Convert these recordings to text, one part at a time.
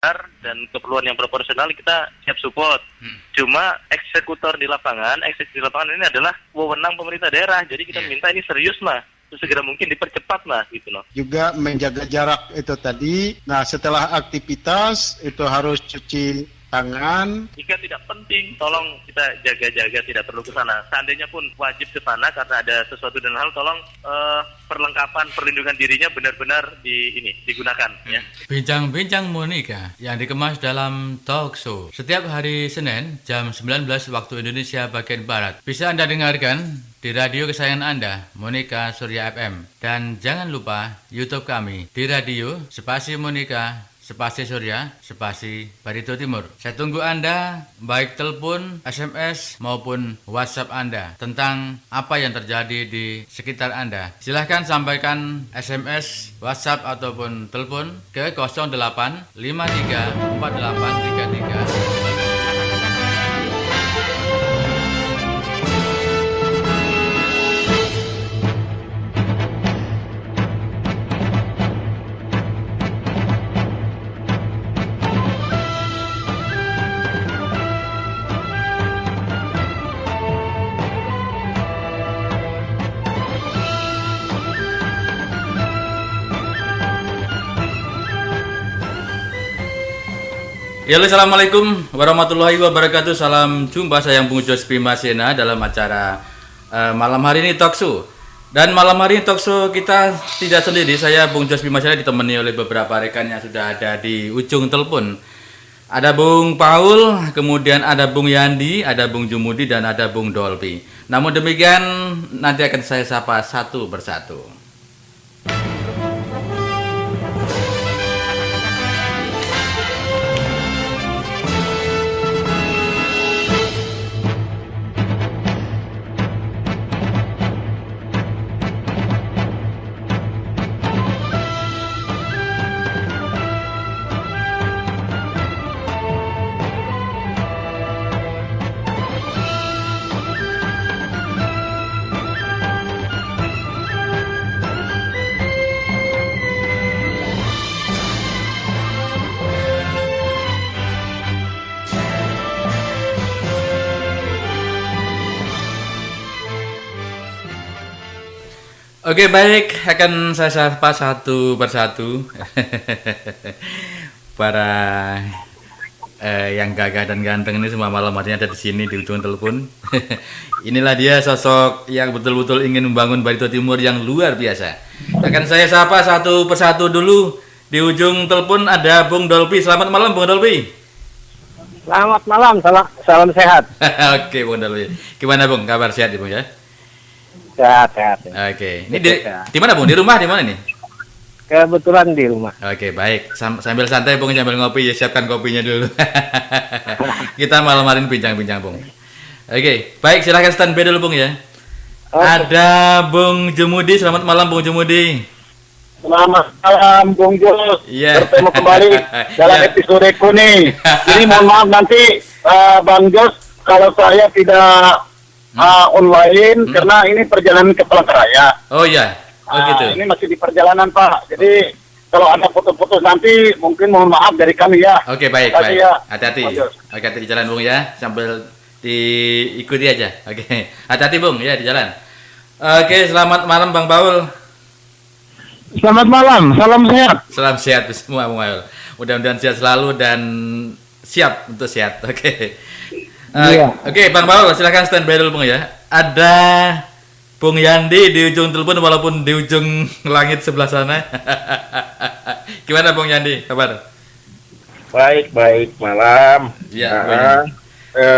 dan keperluan yang proporsional kita siap support. Cuma eksekusi di lapangan ini adalah wewenang pemerintah daerah. Jadi kita minta ini serius mah, segera mungkin dipercepat mah gitu loh. Juga menjaga jarak itu tadi. Nah, setelah aktivitas itu harus cuci tangan. Jika tidak penting, tolong kita jaga-jaga, tidak perlu ke sana. Seandainya pun wajib ke sana karena ada sesuatu dan hal, tolong perlengkapan perlindungan dirinya benar-benar digunakan. Ya. Bincang-bincang Monica yang dikemas dalam talk show setiap hari Senin jam 19 waktu Indonesia bagian Barat. Bisa Anda dengarkan di radio kesayangan Anda, Monica Surya FM. Dan jangan lupa YouTube kami di radio Spasi Monica Spasi Surya, Spasi Barito Timur. Saya tunggu Anda, baik telepon, SMS, maupun WhatsApp Anda tentang apa yang terjadi di sekitar Anda. Silahkan sampaikan SMS, WhatsApp, ataupun telepon ke 08 53 48 33. Ya, assalamualaikum warahmatullahi wabarakatuh. Salam jumpa, saya Bung Jos Bimasena dalam acara malam hari ini talk show. Dan malam hari ini talk show kita tidak sendiri. Saya Bung Jos Bimasena ditemani oleh beberapa rekan yang sudah ada di ujung telepon. Ada Bung Paul, kemudian ada Bung Yandi, ada Bung Jumudi, dan ada Bung Dolby. Namun demikian nanti akan saya sapa satu persatu. Oke, baik, akan saya sapa satu persatu para yang gagah dan ganteng ini semua malam hari ada di sini di ujung telepon. Inilah dia sosok yang betul-betul ingin membangun Barito Timur yang luar biasa. Akan saya sapa satu persatu dulu. Di ujung telepon ada Bung Dolby. Selamat malam, Bung Dolby. Selamat malam, salam sehat. Oke, Bung Dolby. Gimana, Bung? Kabar sehat, Bung ya? Sehat. Oke. Ini di mana, Bung? Di rumah di mana nih? Kebetulan di rumah. Oke, baik. Sambil santai, Bung, sambil ngopi ya, siapkan kopinya dulu. Kita malam hari ini bincang-bincang, Bung. Oke, baik, silahkan standby dulu, Bung ya. Oke. Ada Bung Jumudi. Selamat malam, Bung Jumudi. Selamat malam, Bung Jos. Iya. Bertemu kembali dalam episode kuning. Jadi mohon maaf nanti Bang Jos kalau saya tidak online karena ini perjalanan ke Palangkaraya. Oh iya. Oh gitu. Ini masih di perjalanan, Pak. Jadi kalau ada putus-putus nanti mungkin mohon maaf dari kami ya. Oke, baik. Ya. Hati-hati. Hati-hati di jalan, Bung ya. Sambil diikuti aja. Oke. Hati-hati, Bung ya di jalan. Oke, selamat malam Bang Paul. Selamat malam, salam sehat. Salam sehat semua, Bung Paul. Mudah-mudahan sehat selalu dan siap untuk sehat. Oke. Oke, Bang Paul, silahkan standby dulu, Bung ya. Ada Bung Yandi di ujung telepon walaupun di ujung langit sebelah sana. Gimana, Bung Yandi? Kabar? Baik, malam. Ya.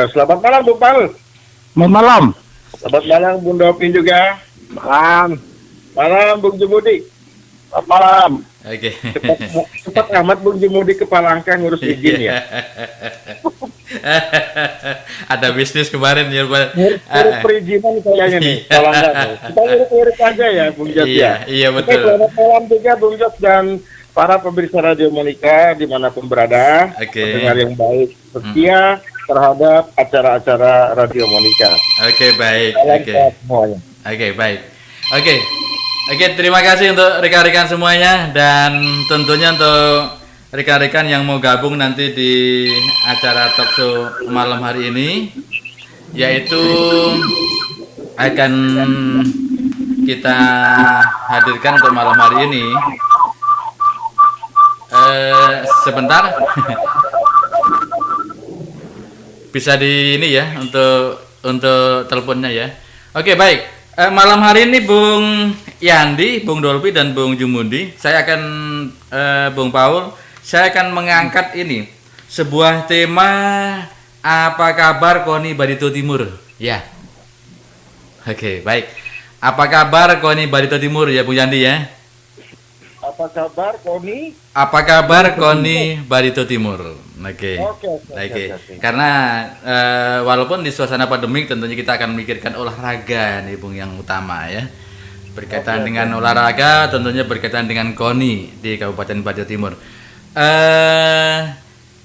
Selamat malam, Bung Paul. Selamat malam. Selamat malam, Bung Dopin juga. Malam, Bung Jumudi. Selamat malam. Oke. Cepat amat Bung Jumudi ke Palangka ngurus izin ya. Ada bisnis kemarin ya, Pak. Ngurus perizinan kayaknya nih, Palangka. Kita ngurus aja ya, Bung Jos ya. Iya Oke, betul. selamat malam juga Bung Jos dan para pemirsa Radio Monica dimanapun berada. Oke. Pendengar yang baik, setia terhadap acara-acara Radio Monica. Oke, baik. Salam Oke. sehat semuanya. Oke, baik. Oke, terima kasih untuk rekan-rekan semuanya dan tentunya untuk rekan-rekan yang mau gabung nanti di acara talkshow malam hari ini, yaitu akan kita hadirkan untuk malam hari ini. Sebentar. Bisa di ini ya untuk teleponnya ya. Oke, baik. Malam hari ini Bung Yandi, Bung Dolpi dan Bung Jumundi, saya akan Bung Paul, saya akan mengangkat ini sebuah tema, apa kabar Koni Barito Timur? Ya. Oke, baik. Apa kabar Koni Barito Timur ya Bung Yandi ya? Apa kabar, Koni? Apa kabar Koni Barito Timur? Oke. Karena walaupun di suasana pandemik tentunya kita akan memikirkan olahraga nih Bung yang utama ya. Berkaitan dengan olahraga tentunya berkaitan dengan Koni di Kabupaten Barito Timur.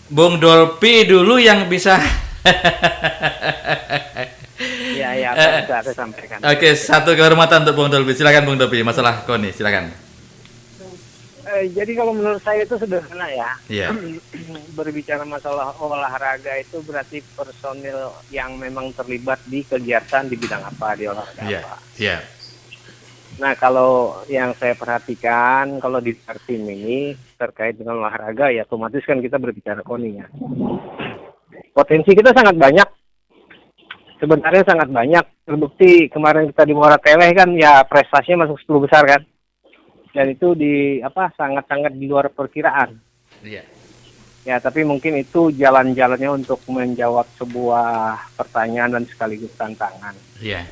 Bung Dolpi dulu yang bisa Ya, bisa saya sampaikan. Oke, satu kehormatan untuk Bung Dolpi. Silakan Bung Dolpi, masalah Koni, silakan. Jadi kalau menurut saya itu sederhana ya. Iya. Berbicara masalah olahraga itu berarti personil yang memang terlibat di kegiatan di bidang apa, di olahraga Iya. apa. Iya. Nah, kalau yang saya perhatikan kalau di tim ini terkait dengan olahraga ya otomatis kan kita berbicara Koni ya. Potensi kita sangat banyak. Sebenarnya sangat banyak. Terbukti kemarin kita di Muara Teleh kan ya prestasinya masuk 10 besar kan. Dan itu sangat-sangat di luar perkiraan. Iya. Ya, tapi mungkin itu jalan-jalannya untuk menjawab sebuah pertanyaan dan sekaligus tantangan. Iya.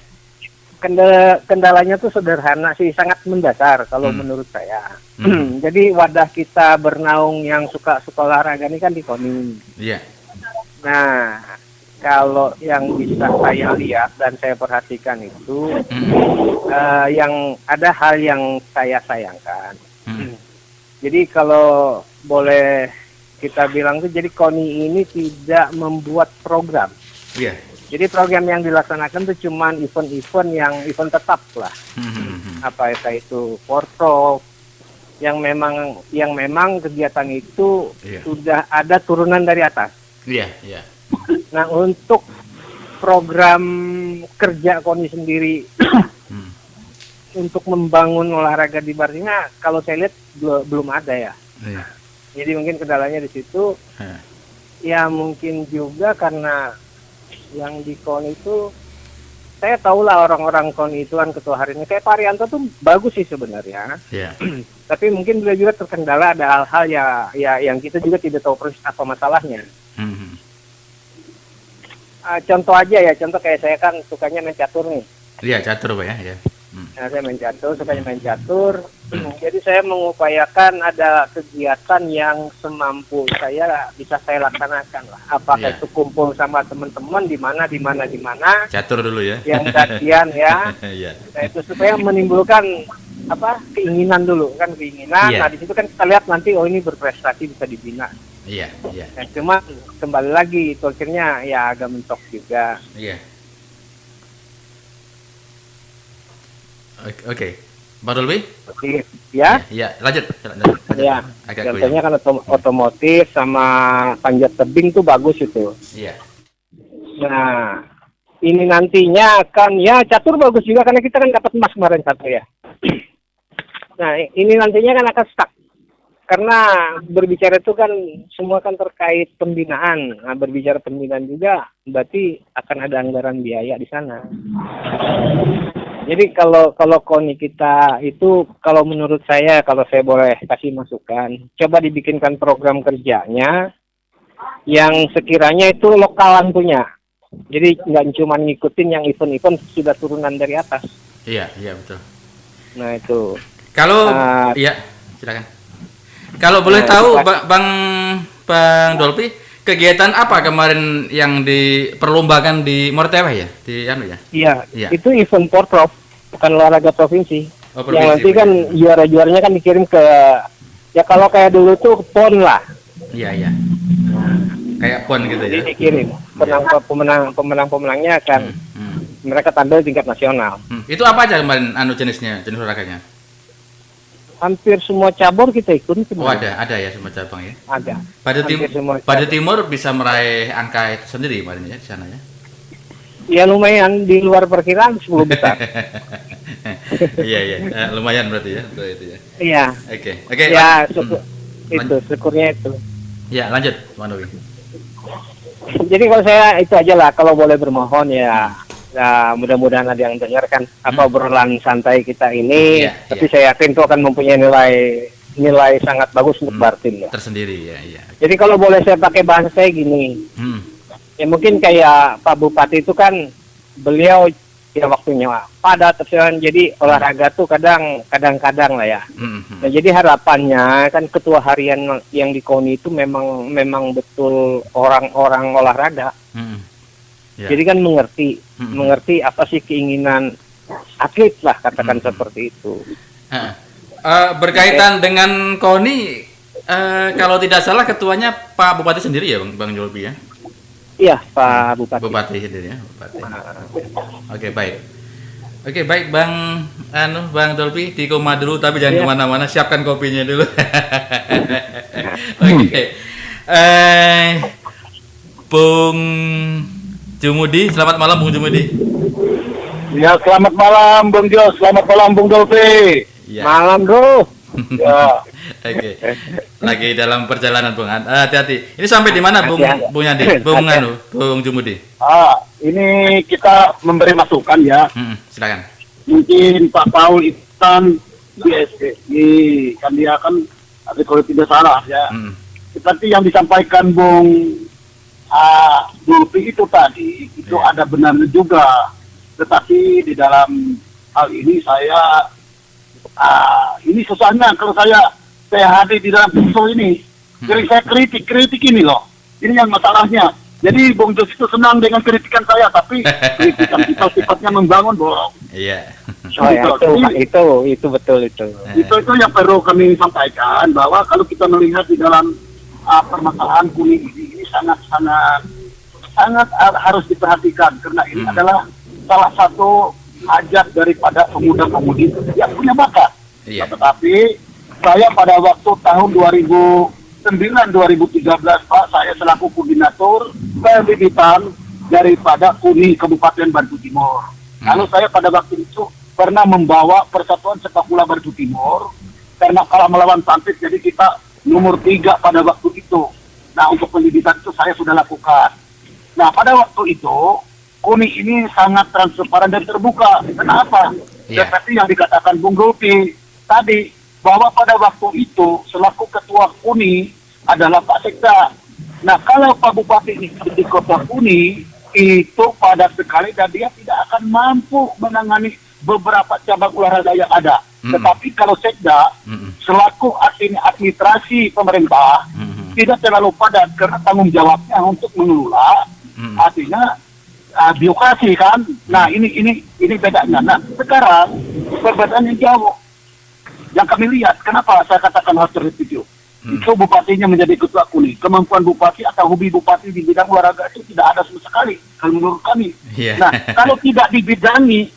Kendalanya tuh sederhana sih, sangat mendasar kalau menurut saya. Jadi wadah kita bernaung yang suka olahraga ini kan di Koni. Iya. Nah, kalau yang bisa saya lihat dan saya perhatikan itu yang ada hal yang saya sayangkan. Jadi kalau boleh kita bilang tuh, jadi Koni ini tidak membuat program. Iya. Jadi program yang dilaksanakan tuh cuman event tetap lah. Apa itu portro yang memang kegiatan itu sudah ada turunan dari atas. Iya, iya. Nah, untuk program kerja Koni sendiri untuk membangun olahraga di Bartina, kalau saya lihat belum ada ya. Iya. Jadi mungkin kendalanya di situ. Ya mungkin juga karena yang di Koni itu, saya tahulah orang-orang Koni itu kan ketua hariannya kayak Pak Arianto tuh bagus sih sebenarnya. Iya. Tapi mungkin beliau juga terkendala ada hal-hal ya yang kita juga tidak tahu persis apa masalahnya. Contoh aja ya, contoh kayak saya kan sukanya main catur nih. Iya, catur Pak ya. Ya. Nah, saya main catur, sukanya main catur. Jadi saya mengupayakan ada kegiatan yang semampu saya bisa saya laksanakan lah. Apakah itu kumpul sama teman-teman di mana. Catur dulu ya. Yang latihan ya. Iya. Nah, itu supaya menimbulkan keinginan dulu kan, keinginan. Iya. Nah, di situ kan kita lihat nanti ini berprestasi bisa dibina. Iya, iya. Nah, cuma kembali lagi itu akhirnya ya agak mentok juga. Iya. Oke. Pak Dolby? Ya? Iya, lanjut. Ya. Agak Contohnya kan otomotif sama panjat tebing tuh bagus itu. Iya. Nah, ini nantinya kan ya catur bagus juga karena kita kan dapat emas kemarin satu ya. Nah, ini nantinya kan akan stuck. Karena berbicara itu kan semua kan terkait pembinaan. Nah, berbicara pembinaan juga berarti akan ada anggaran biaya di sana. Jadi kalau Koni kita itu, kalau menurut saya, kalau saya boleh kasih masukan, coba dibikinkan program kerjanya yang sekiranya itu lokalan punya. Jadi nggak cuma ngikutin yang event-event sudah turunan dari atas. Iya, iya betul. Nah itu. Kalau iya, silakan. Kalau boleh tahu Bang Dolpi, kegiatan apa kemarin yang diperlombakan di Mortewe ya? Di anu ya? Iya. Itu event Porprov, bukan olahraga provinsi. Oh, yang nanti kan juara-juaranya kan dikirim ke, ya kalau kayak dulu tuh PON lah. Iya, iya. Kayak PON gitu ya. Jadi dikirim. Pemenang-pemenangnya akan mereka tampil tingkat nasional. Itu apa aja kemarin jenis olahraganya? hampir semua cabur kita ikut. Oh ada ya semua cabang ya. Ada. Pada Hampir semua Timur bisa meraih angka itu sendiri kemarin ya di sana ya. Ya lumayan di luar perkiraan 10 besar. Iya, lumayan berarti ya untuk itu ya. Iya. Oke. Ya itu syukurnya itu. Ya lanjut, Bang Novi. Jadi kalau saya itu aja lah, kalau boleh bermohon ya mudah-mudahan ada yang dengarkan apa obrolan santai kita ini. Tapi saya yakin itu akan mempunyai nilai sangat bagus untuk Bartim ya. Tersendiri ya. Jadi kalau boleh saya pakai bahasa saya gini. Ya mungkin kayak Pak Bupati itu kan beliau ya waktunya padat terus jadi olahraga tuh kadang-kadang lah ya. Nah, jadi harapannya kan ketua harian yang di KONI itu memang betul orang-orang olahraga. Jadi kan mengerti apa sih keinginan atlet lah katakan seperti itu. Berkaitan dengan KONI kalau tidak salah ketuanya Pak Bupati sendiri ya Bang Jolbi ya. Iya, Pak Bupati. Bupati sendiri ya, Bupati. Oke, baik Bang Dolpi di koma dulu tapi jangan kemana-mana, siapkan kopinya dulu. Oke. Bung Jumudi, selamat malam Bung Jumudi. Ya, selamat malam Bung Jos, selamat malam Bung Dolpi. Ya. Malam, Bro. Ya. Oke. Lagi dalam perjalanan Bung. Hati-hati. Ini sampai di mana Bung Yandi? Bung Jumudi. Ini kita memberi masukan ya. Silakan. Mungkin Pak Paul Itan di SSI kan dia kan kalau tidak salah ya. Tetapi yang disampaikan Bung Dolpi itu tadi itu ada benarnya juga. Tetapi di dalam hal ini saya ini susahnya kalau saya hadir di dalam kursus ini. Jadi saya kritik ini loh. Ini yang masalahnya. Jadi Bung Jos itu senang dengan kritikan saya, tapi kritikan kita sifatnya membangun, Bung. Iya. Itu betul itu. Itu yang perlu kami sampaikan bahwa kalau kita melihat di dalam permasalahan kuning ini sangat harus diperhatikan karena ini adalah salah satu hajat daripada pemuda-pemudi yang punya bakat. Iya. Tetapi saya pada waktu tahun 2009-2013 Pak, saya selaku koordinator pembibitan daripada KUNI Kabupaten Bantu Timur. Lalu saya pada waktu itu pernah membawa Persatuan Sepak Bola Bantu Timur karena kalah melawan Santit, jadi kita nomor 3 pada waktu itu. Nah, untuk pembibitan itu saya sudah lakukan. Nah, pada waktu itu KUNI ini sangat transparan dan terbuka. Kenapa? Seperti yang dikatakan Bung Dolpi tadi, bahwa pada waktu itu selaku ketua KUNI adalah Pak Sekda. Nah, kalau Pak Bupati ini di kota KUNI itu padat sekali dan dia tidak akan mampu menangani beberapa cabang olahraga yang ada. Tetapi kalau Sekda selaku administrasi pemerintah tidak terlalu padat karena tanggung jawabnya untuk mengelola, artinya birokrasi kan. Nah, ini bedanya. Nah, sekarang perbedaannya jauh. Yang kami lihat, kenapa saya katakan harus direview? Itu bupatinya menjadi ketua KUNI. Kemampuan bupati atau hobi bupati di bidang olahraga itu tidak ada sama sekali, kalau menurut kami. Nah, kalau tidak dibidangi,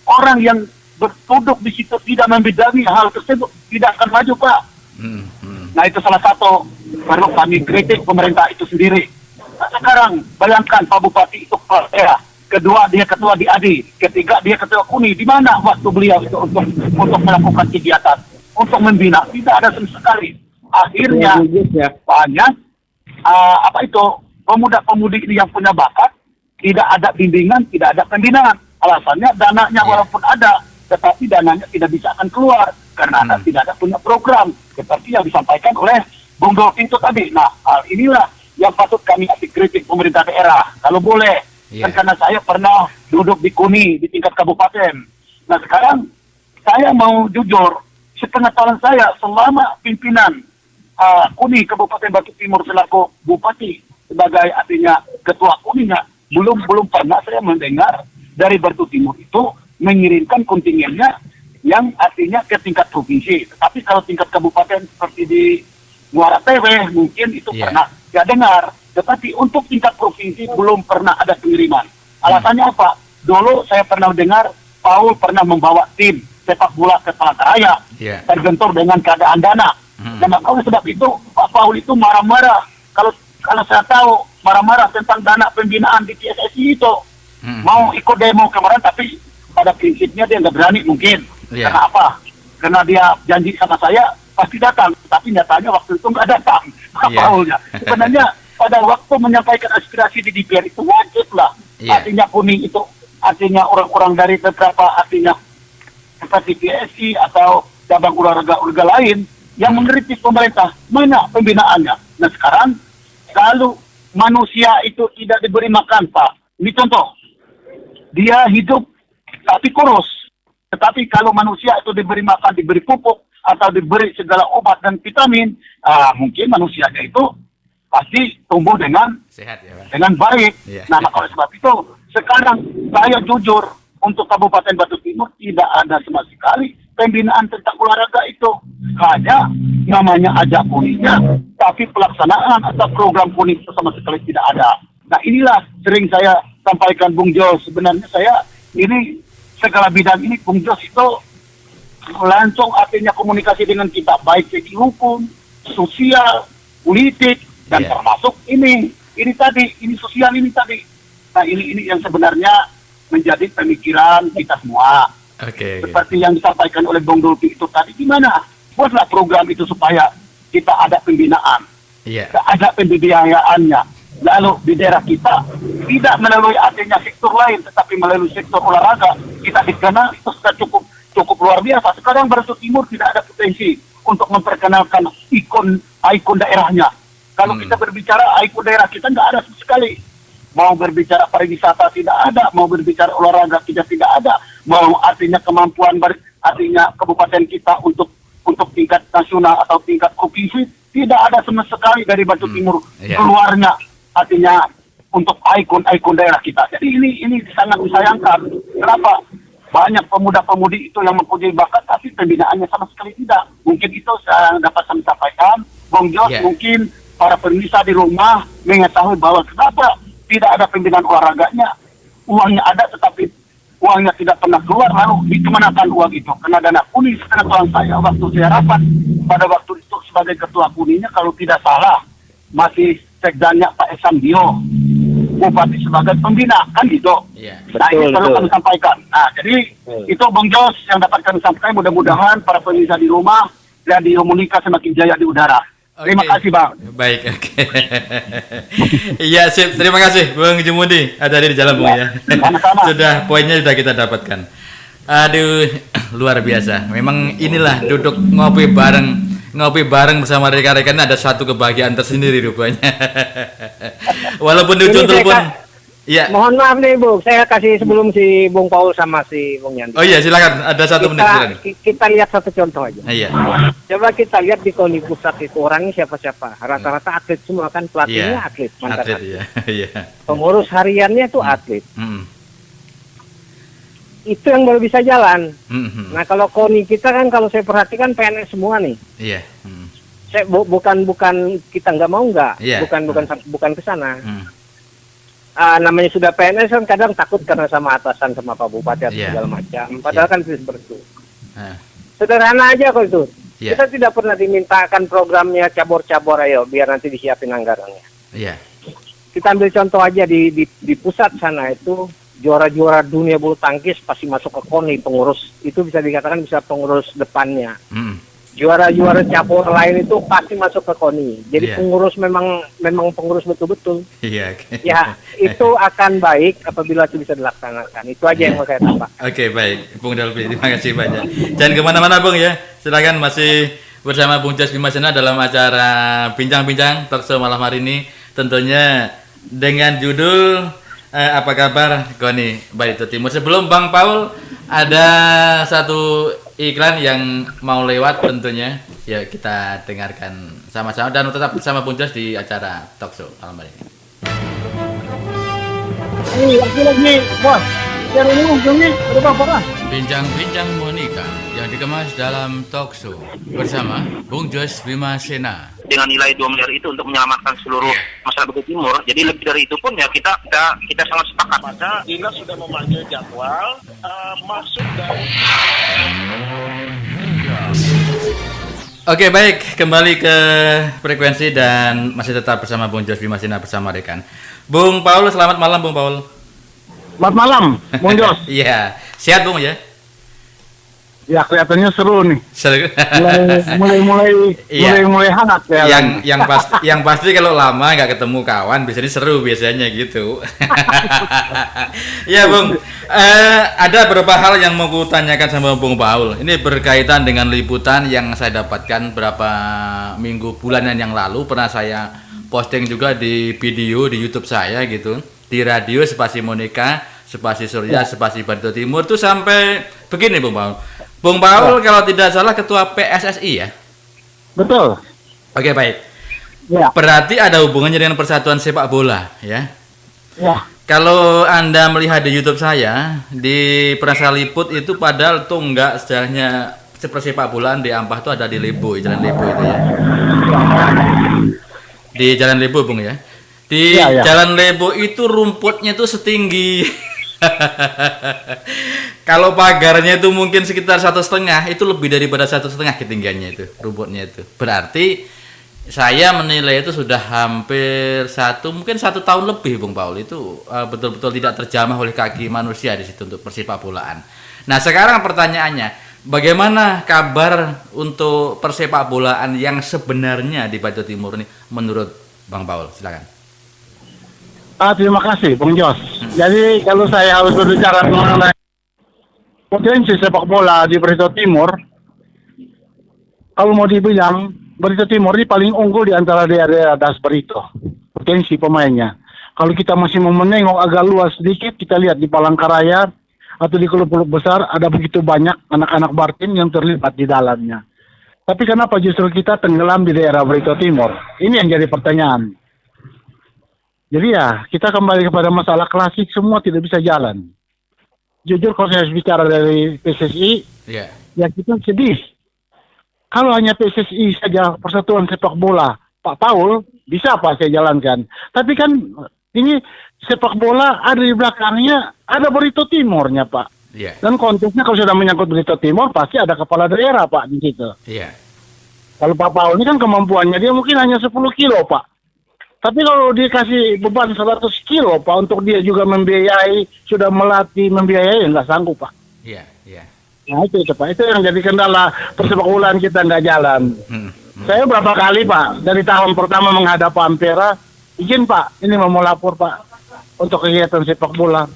orang yang berduduk di situ tidak membidangi hal tersebut, tidak akan maju, Pak. Nah, itu salah satu perlu kami kritik pemerintah itu sendiri. Nah, sekarang bayangkan Pak Bupati itu kepala daerah, kedua dia ketua di ADI, ketiga dia ketua KUNI. Di mana waktu beliau itu untuk melakukan kegiatan, untuk membina? Tidak ada sama sekali. Akhirnya banyak pemuda-pemudi ini yang punya bakat, tidak ada bimbingan, tidak ada pembinaan. Alasannya dananya walaupun ada, tetapi dananya tidak bisa akan keluar karena tidak ada punya program seperti yang disampaikan oleh Bung Dolpi itu tadi. Nah, hal inilah yang patut kami kritik pemerintah daerah. Kalau boleh, kan karena saya pernah duduk di KUNI di tingkat kabupaten. Nah, sekarang saya mau jujur, setengah tahun saya selama pimpinan KUNI Kabupaten Bantu Timur selaku bupati sebagai artinya ketua KUNI-nya, belum pernah saya mendengar dari Bantu Timur itu mengirimkan kontingennya yang artinya ke tingkat provinsi. Tetapi kalau tingkat kabupaten seperti di Muara Tewe mungkin itu pernah saya dengar. Tetapi untuk tingkat provinsi belum pernah ada pengiriman. Alasannya apa? Dulu saya pernah dengar Paul pernah membawa tim sepak bola ke Palangkaraya, tergentur dengan keadaan dana. Dan oleh sebab itu Pak Paul itu marah-marah. Kalau saya tahu marah-marah tentang dana pembinaan di PSSI itu, mau ikut demo kemarin, tapi pada prinsipnya dia nggak berani mungkin. Karena apa? Karena dia janji sama saya pasti datang, tapi nyatanya waktu itu nggak datang Pak Paulnya. Sebenarnya pada waktu menyampaikan aspirasi di DPR itu wajib lah. Artinya kuning itu, artinya orang-orang dari beberapa artinya seperti PSI atau cabang olahraga lain yang mengkritik pemerintah, mana pembinaannya. Nah sekarang kalau manusia itu tidak diberi makan, Pak, ini contoh, dia hidup tapi kurus. Tetapi kalau manusia itu diberi makan, diberi pupuk atau diberi segala obat dan vitamin, mungkin manusianya itu pasti tumbuh dengan sehat, ya, Pak. Dengan baik. Nah, maka oleh sebab itu sekarang saya jujur untuk Kabupaten Batu Timur tidak ada sama sekali pembinaan tentang olahraga itu. Hanya namanya aja kuningnya, tapi pelaksanaan atau program kuning itu sama sekali tidak ada. Nah inilah sering saya sampaikan Bung Jos. Sebenarnya saya ini segala bidang ini Bung Jos itu langsung artinya komunikasi dengan kita, baik segi hukum, sosial, politik, dan termasuk ini sosial ini tadi. Nah ini yang sebenarnya menjadi pemikiran kita semua. Seperti yang disampaikan oleh Bung Dolpi itu tadi, gimana? Buatlah program itu supaya kita ada pembinaan, ada pembiayaannya. Lalu di daerah kita tidak melalui artinya sektor lain, tetapi melalui sektor olahraga kita dikenal itu sudah cukup luar biasa. Sekarang Batu Timur tidak ada potensi untuk memperkenalkan ikon daerahnya. Kalau kita berbicara ikon daerah kita nggak ada sama sekali. Mau berbicara pariwisata tidak ada, mau berbicara olahraga tidak ada, mau artinya kemampuan artinya kabupaten kita untuk tingkat nasional atau tingkat provinsi tidak ada sama sekali dari Batu Timur keluarnya artinya untuk ikon daerah kita. Jadi ini sangat disayangkan. Kenapa? Banyak pemuda-pemudi itu yang mempunyai bakat tapi pembinaannya sama sekali tidak. Mungkin itu saya dapat saya sampaikan. Bung Jos, mungkin para pemirsa di rumah mengetahui bahwa kenapa tidak ada pembinaan olahraganya. Uangnya ada tetapi uangnya tidak pernah keluar, lalu dikemanakan uang itu? Karena dana kuning sekarang saya waktu saya rapat pada waktu itu sebagai ketua kuningnya kalau tidak salah masih sekdannya Pak Esam Dio, Bupati sebagai pembina kan gitu. Nah ini perlu kami sampaikan. Nah jadi itu Bung Jos yang dapat kami sampaikan, mudah-mudahan para pemirsa di rumah Radio Monika semakin jaya di udara. Terima kasih Bang. Baik, Iya sip, terima kasih Bung Jumudi. Ada di jalan Bung ya. Sudah poinnya sudah kita dapatkan. Aduh, luar biasa. Memang inilah duduk ngopi bareng bersama rekan-rekan ada satu kebahagiaan tersendiri rupanya. Walaupun ujung telepon. Iya. Mohon maaf nih Bu, saya kasih sebelum si Bung Paul sama si Bung Yanti. Oh iya, silakan. Ada satu menit. Kita lihat satu contoh aja. Iya. Coba kita lihat di KONI pusat itu orangnya siapa-siapa. Rata-rata atlet semua kan, pelatihnya atlet, mantan atlet. Iya. Pengurus hariannya tuh atlet. Itu yang baru bisa jalan. Nah kalau KONI kita kan kalau saya perhatikan PNS semua nih. Iya. Saya bukan kita nggak mau bukan ke sana. Namanya sudah PNS kan kadang takut karena sama atasan sama Pak Bupati atau segala macam. Padahal kan seperti itu. Sederhana aja kok itu. Kita tidak pernah dimintakan programnya cabur-cabur ayo biar nanti disiapin anggarannya. Kita ambil contoh aja di pusat sana itu juara-juara dunia bulu tangkis pasti masuk ke KONI, pengurus itu bisa dikatakan bisa pengurus depannya. Juara-juara cabur lain itu pasti masuk ke KONI. Jadi pengurus memang pengurus betul-betul. Ya, itu akan baik apabila itu bisa dilaksanakan. Itu aja yang mau saya tambah. Oke, baik. Bung Dolpi, terima kasih banyak. Jangan kemana-mana, Bung ya. Silakan masih bersama Bung Jos Bima Sena dalam acara Bincang-Bincang Talkshow malam hari ini. Tentunya dengan judul apa kabar KONI Batu Timur. Sebelum Bang Paul ada satu iklan yang mau lewat tentunya ya kita dengarkan sama-sama dan tetap bersama Bung Jos di acara Talkshow malam hari ini. Lagi bos, cari ujungnya berapa? Bincang-bincang Monika yang dikemas dalam Talkshow bersama Bung Jos Bima Sena. dengan nilai 2 miliar itu untuk menyelamatkan seluruh masyarakat Batu Timur. Jadi lebih dari itu pun ya kita sangat sepakat. Maka dinas sudah memanggil jadwal masuk dari Oke, baik, kembali ke frekuensi dan masih tetap bersama Bung Jos Bima Sinar bersama rekan. Bung Paul, selamat malam Bung Paul. Selamat malam, Bung Jos. Iya, sehat Bung ya? Ya kelihatannya seru nih. Seru. Mulai hangat ya. Yang pasti kalau lama nggak ketemu kawan biasanya seru biasanya gitu. Ya Bung, ada beberapa hal yang mau kutanyakan sama Bung Paul. Ini berkaitan dengan liputan yang saya dapatkan berapa bulanan yang lalu, pernah saya posting juga di video di YouTube saya gitu, di radio Spasi Monika, Spasi Surya, Spasi Barito Timur tuh sampai begini Bung Paul. Bung Paul kalau tidak salah ketua PSSI ya? Betul. Oke, baik. Ya. Berarti ada hubungannya dengan Persatuan Sepak Bola ya? Ya. Kalau Anda melihat di YouTube saya, di Prasaliput itu padahal tuh enggak sejarahnya sepak bolaan di Ampah itu ada di Lebo, Jalan Lebo itu ya. Di Jalan Lebo Bung ya. Di Jalan Lebo itu rumputnya tuh setinggi kalau pagarnya itu mungkin sekitar 1,5, itu lebih daripada 1,5 ketinggiannya itu rumputnya itu. Berarti saya menilai itu sudah hampir mungkin 1 tahun lebih Bung Paul itu betul-betul tidak terjamah oleh kaki manusia di situ untuk persepak bolaan. Nah sekarang pertanyaannya, bagaimana kabar untuk persepak bolaan yang sebenarnya di Barito Timur ini menurut Bang Paul? Silakan. Terima kasih, Bung Jos. Jadi kalau saya harus berbicara mengenai potensi sepak bola di Barito Timur, kalau mau dibilang Barito Timur ini paling unggul di antara daerah Das Barito. Potensi pemainnya. Kalau kita masih mau menengok agak luas sedikit, kita lihat di Palangkaraya atau di klub-klub besar ada begitu banyak anak-anak Bartin yang terlibat di dalamnya. Tapi kenapa justru kita tenggelam di daerah Barito Timur? Ini yang jadi pertanyaan. Jadi ya, kita kembali kepada masalah klasik, semua tidak bisa jalan. Jujur kalau saya bicara dari PSSI, ya kita sedih. Kalau hanya PSSI saja, Persatuan Sepak Bola, Pak Paul, bisa Pak saya jalankan. Tapi kan ini sepak bola ada di belakangnya, ada Barito Timurnya Pak. Dan konteksnya kalau sudah menyangkut Barito Timur, pasti ada kepala daerah Pak di situ. Kalau Pak Paul ini kan kemampuannya dia mungkin hanya 10 kilo Pak. Tapi kalau dia kasih beban 100 kilo Pak untuk dia juga membiayai, sudah melatih membiayai, nggak sanggup Pak. Nah itu Pak, itu yang jadi kendala persepak bolaan kita nggak jalan. Saya berapa kali Pak, dari tahun pertama menghadap Pak Ampera, izin Pak, ini mau lapor Pak, untuk kegiatan sepak bola.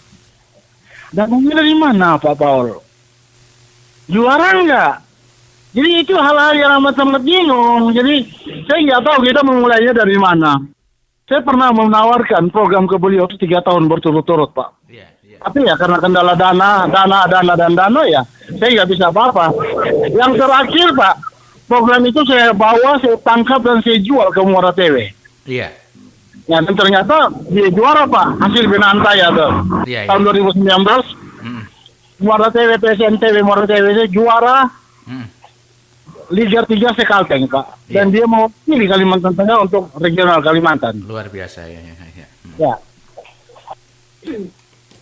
Dan mungkin dari mana Pak Paul? Juara nggak? Jadi itu hal-hal yang amat-amat bingung. Jadi saya nggak tahu kita memulainya dari mana. Saya pernah menawarkan program ke beliau 3 tahun berturut-turut Pak. Tapi ya karena kendala dana ya, saya nggak bisa apa-apa. Yang terakhir Pak, program itu saya bawa, saya tangkap dan saya jual ke Muara Tewe. Ya, dan ternyata dia juara Pak, hasil Benantaya tuh. Tahun 2019, Muara Tewe, PSNTW Muara Tewe itu juara Liga 3 Sekalteng Pak. Dan dia mau pilih Kalimantan Tengah untuk regional Kalimantan. Luar biasa ya. Ya.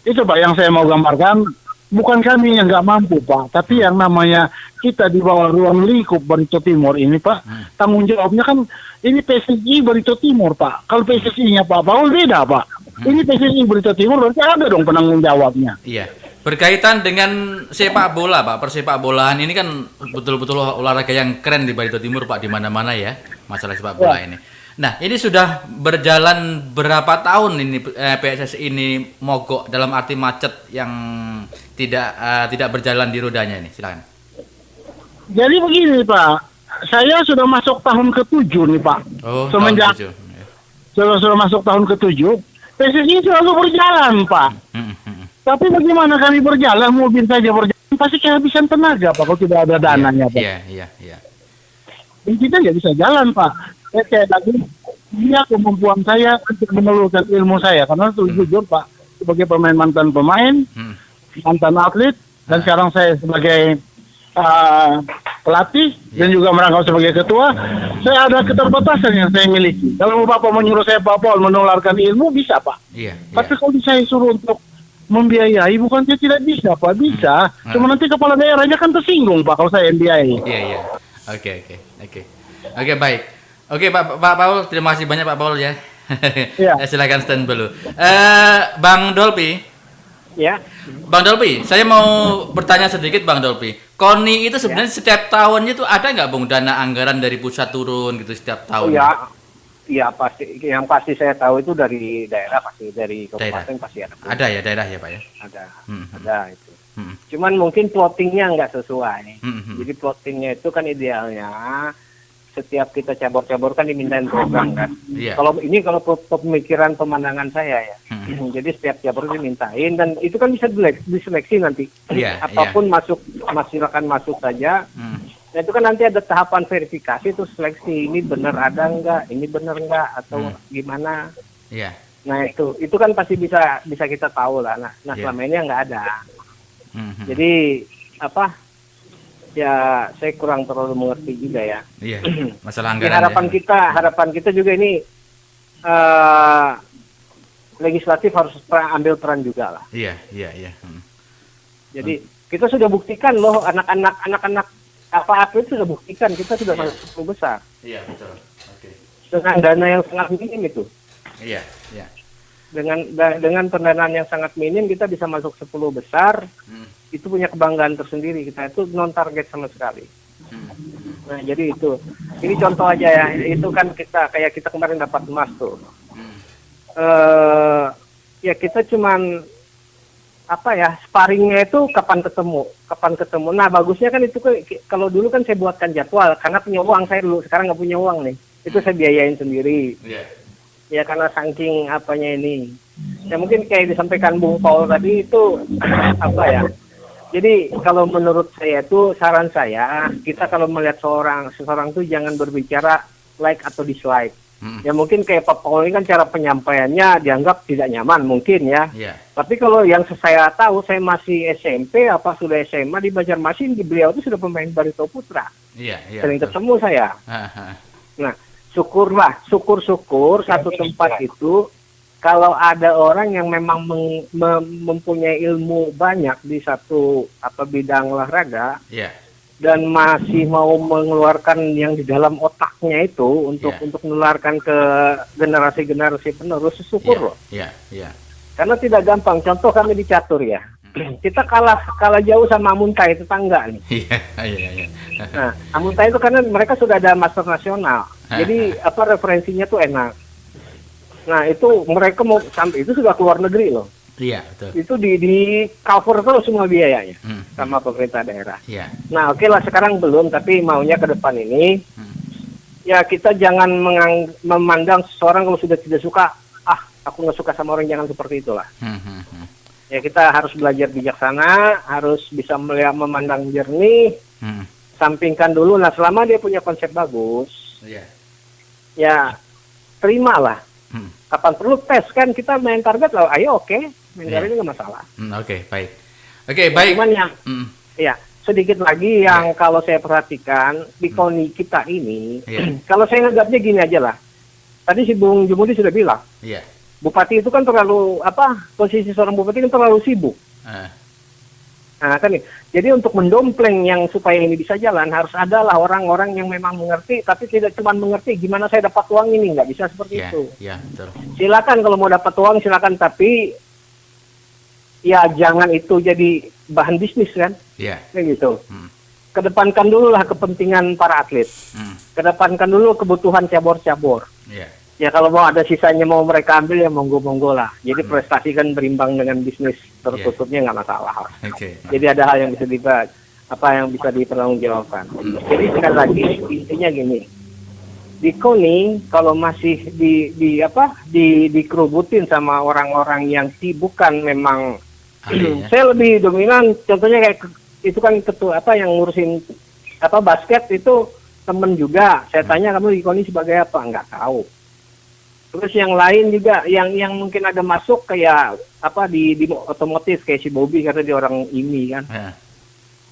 Itu Pak yang saya mau gambarkan. Bukan kami yang nggak mampu Pak, tapi yang namanya kita di bawah ruang lingkup Barito Timur ini Pak, tanggung jawabnya kan ini PSSI Barito Timur Pak. Kalau PSSI-nya Pak Paul beda Pak. Ini PSSI Barito Timur berarti ada dong penanggung jawabnya. Iya. Berkaitan dengan sepak bola Pak, persepak bolaan ini kan betul-betul olahraga yang keren di Barito Timur Pak, di mana-mana ya masalah sepak bola ini. Nah ini sudah berjalan berapa tahun ini PSSI ini mogok dalam arti macet yang tidak berjalan di rodanya ini, silakan. Jadi begini Pak, saya sudah masuk tahun ke-7 nih Pak. Semenjak sudah masuk tahun ke-7, PSSI selalu berjalan Pak. Tapi bagaimana kami berjalan, mobil saja berjalan, pasti kehabisan tenaga Pak, kalau tidak ada dananya Pak. Iya. Dan kita nggak bisa jalan Pak. Saya lagi, dia kemampuan saya untuk menelurkan ilmu saya. Karena itu jujur Pak, sebagai mantan pemain, mantan atlet, dan sekarang saya sebagai pelatih dan juga merangkap sebagai ketua, saya ada keterbatasan yang saya miliki. Kalau Bapak menyuruh saya Pak Paul menularkan ilmu, bisa Pak. Iya. Tapi kalau saya suruh untuk membiayai, bukan saya tidak bisa Pak, bisa. Cuma nanti kepala daerahnya kan tersinggung Pak kalau saya yang biayai. Iya. Oke, baik. Oke, Pak Paul, terima kasih banyak Pak Paul ya. Iya. Silakan stand dulu. Bang Dolpi. Ya. Bang Dolpi, saya mau bertanya sedikit Bang Dolpi. KONI itu sebenarnya setiap tahunnya itu ada nggak Bung dana anggaran dari pusat turun gitu setiap tahun? Iya pasti. Yang pasti saya tahu itu dari daerah, pasti dari kabupaten pasti ada. Ada ya daerah ya Pak ya? Ada itu. Cuman mungkin plottingnya nggak sesuai. Jadi plottingnya itu kan idealnya setiap kita cabur-cabur kan dimintain program kan. Iya. Kalau pemikiran pemandangan saya ya. Jadi setiap cabur dimintain dan itu kan bisa diseleksi nanti. Iya, Apapun silakan masuk saja. Nah itu kan nanti ada tahapan verifikasi itu seleksi ini benar ada enggak, ini benar enggak atau gimana. Iya. Nah itu kan pasti bisa kita tahu lah. Nah selama ini nggak ada. Jadi ya saya kurang terlalu mengerti juga ya. Iya. Masalah anggaran. Harapan kita juga ini legislatif harus ambil peran juga lah. Iya. Jadi kita sudah buktikan loh anak-anak atlet sudah buktikan kita sudah masuk besar. Iya betul. Oke. Dengan dana yang sangat minim itu. Iya. Dengan pendanaan yang sangat minim kita bisa masuk 10 besar. Itu punya kebanggaan tersendiri, kita itu non target sama sekali. Nah jadi itu ini contoh aja ya, itu kan kita kemarin dapat emas tuh. Ya kita cuman sparringnya itu kapan ketemu. Nah bagusnya kan itu kalau dulu kan saya buatkan jadwal karena punya uang saya dulu, sekarang nggak punya uang nih, itu saya biayain sendiri. Ya karena saking ini ya mungkin kayak disampaikan Bung Paul tadi itu jadi kalau menurut saya itu saran saya, kita kalau melihat seseorang tuh jangan berbicara like atau dislike. Ya mungkin kayak Pak Paul ini kan cara penyampaiannya dianggap tidak nyaman mungkin ya. Tapi kalau yang saya tahu, saya masih SMP sudah SMA di Banjarmasin, di beliau itu sudah pemain Barito Putra. Sering ketemu saya. Nah syukur satu tempat itu kalau ada orang yang memang mempunyai ilmu banyak di satu bidang olahraga dan masih mau mengeluarkan yang di dalam otaknya itu untuk menularkan ke generasi penerus, syukur loh. Karena tidak gampang. Contoh kami di catur ya. Kita kalah jauh sama Amuntai tetangga nih. Nah, Amuntai itu karena mereka sudah ada master nasional. Jadi referensinya tuh enak. Nah itu mereka mau sampai itu sudah keluar negeri loh. Iya betul. Itu di cover terus semua biayanya sama pemerintah daerah. Nah oke lah sekarang belum, tapi maunya ke depan ini ya kita jangan memandang seseorang kalau sudah tidak suka, aku nggak suka sama orang, jangan seperti itulah. Ya kita harus belajar bijaksana, harus bisa memandang jernih, sampingkan dulu. Nah selama dia punya konsep bagus, ya terimalah. Kapan perlu tes kan kita main target lah, ayo main target nggak masalah. Baik. Cuman yang sedikit lagi yang kalau saya perhatikan di KONI kita ini, kalau saya nganggapnya gini aja lah. Tadi si Bung Jumudi sudah bilang, bupati itu kan terlalu posisi seorang bupati kan terlalu sibuk. Nah kan nih, jadi untuk mendompleng yang supaya ini bisa jalan harus adalah orang-orang yang memang mengerti, tapi tidak cuma mengerti gimana saya dapat uang ini, nggak bisa seperti itu. Betul. Silakan kalau mau dapat uang silakan, tapi ya jangan itu jadi bahan bisnis kan, kayak gitu. Kedepankan dulu lah kepentingan para atlet, kedepankan dulu kebutuhan cabur-cabur. Ya kalau mau ada sisanya mau mereka ambil ya monggo-monggo lah. Jadi prestasi kan berimbang dengan bisnis, tertutupnya nggak masalah. Jadi ada hal yang bisa yang bisa dipertanggungjawabkan. Jadi sekali lagi intinya gini, di KONI kalau masih dikerubutin sama orang-orang yang bukan memang saya lebih dominan. Contohnya kayak itu kan ketua yang ngurusin basket itu temen juga. Saya tanya kamu di KONI sebagai apa? Nggak tahu. Terus yang lain juga yang mungkin ada masuk kayak di otomotif kayak si Bobby karena dia orang ini kan.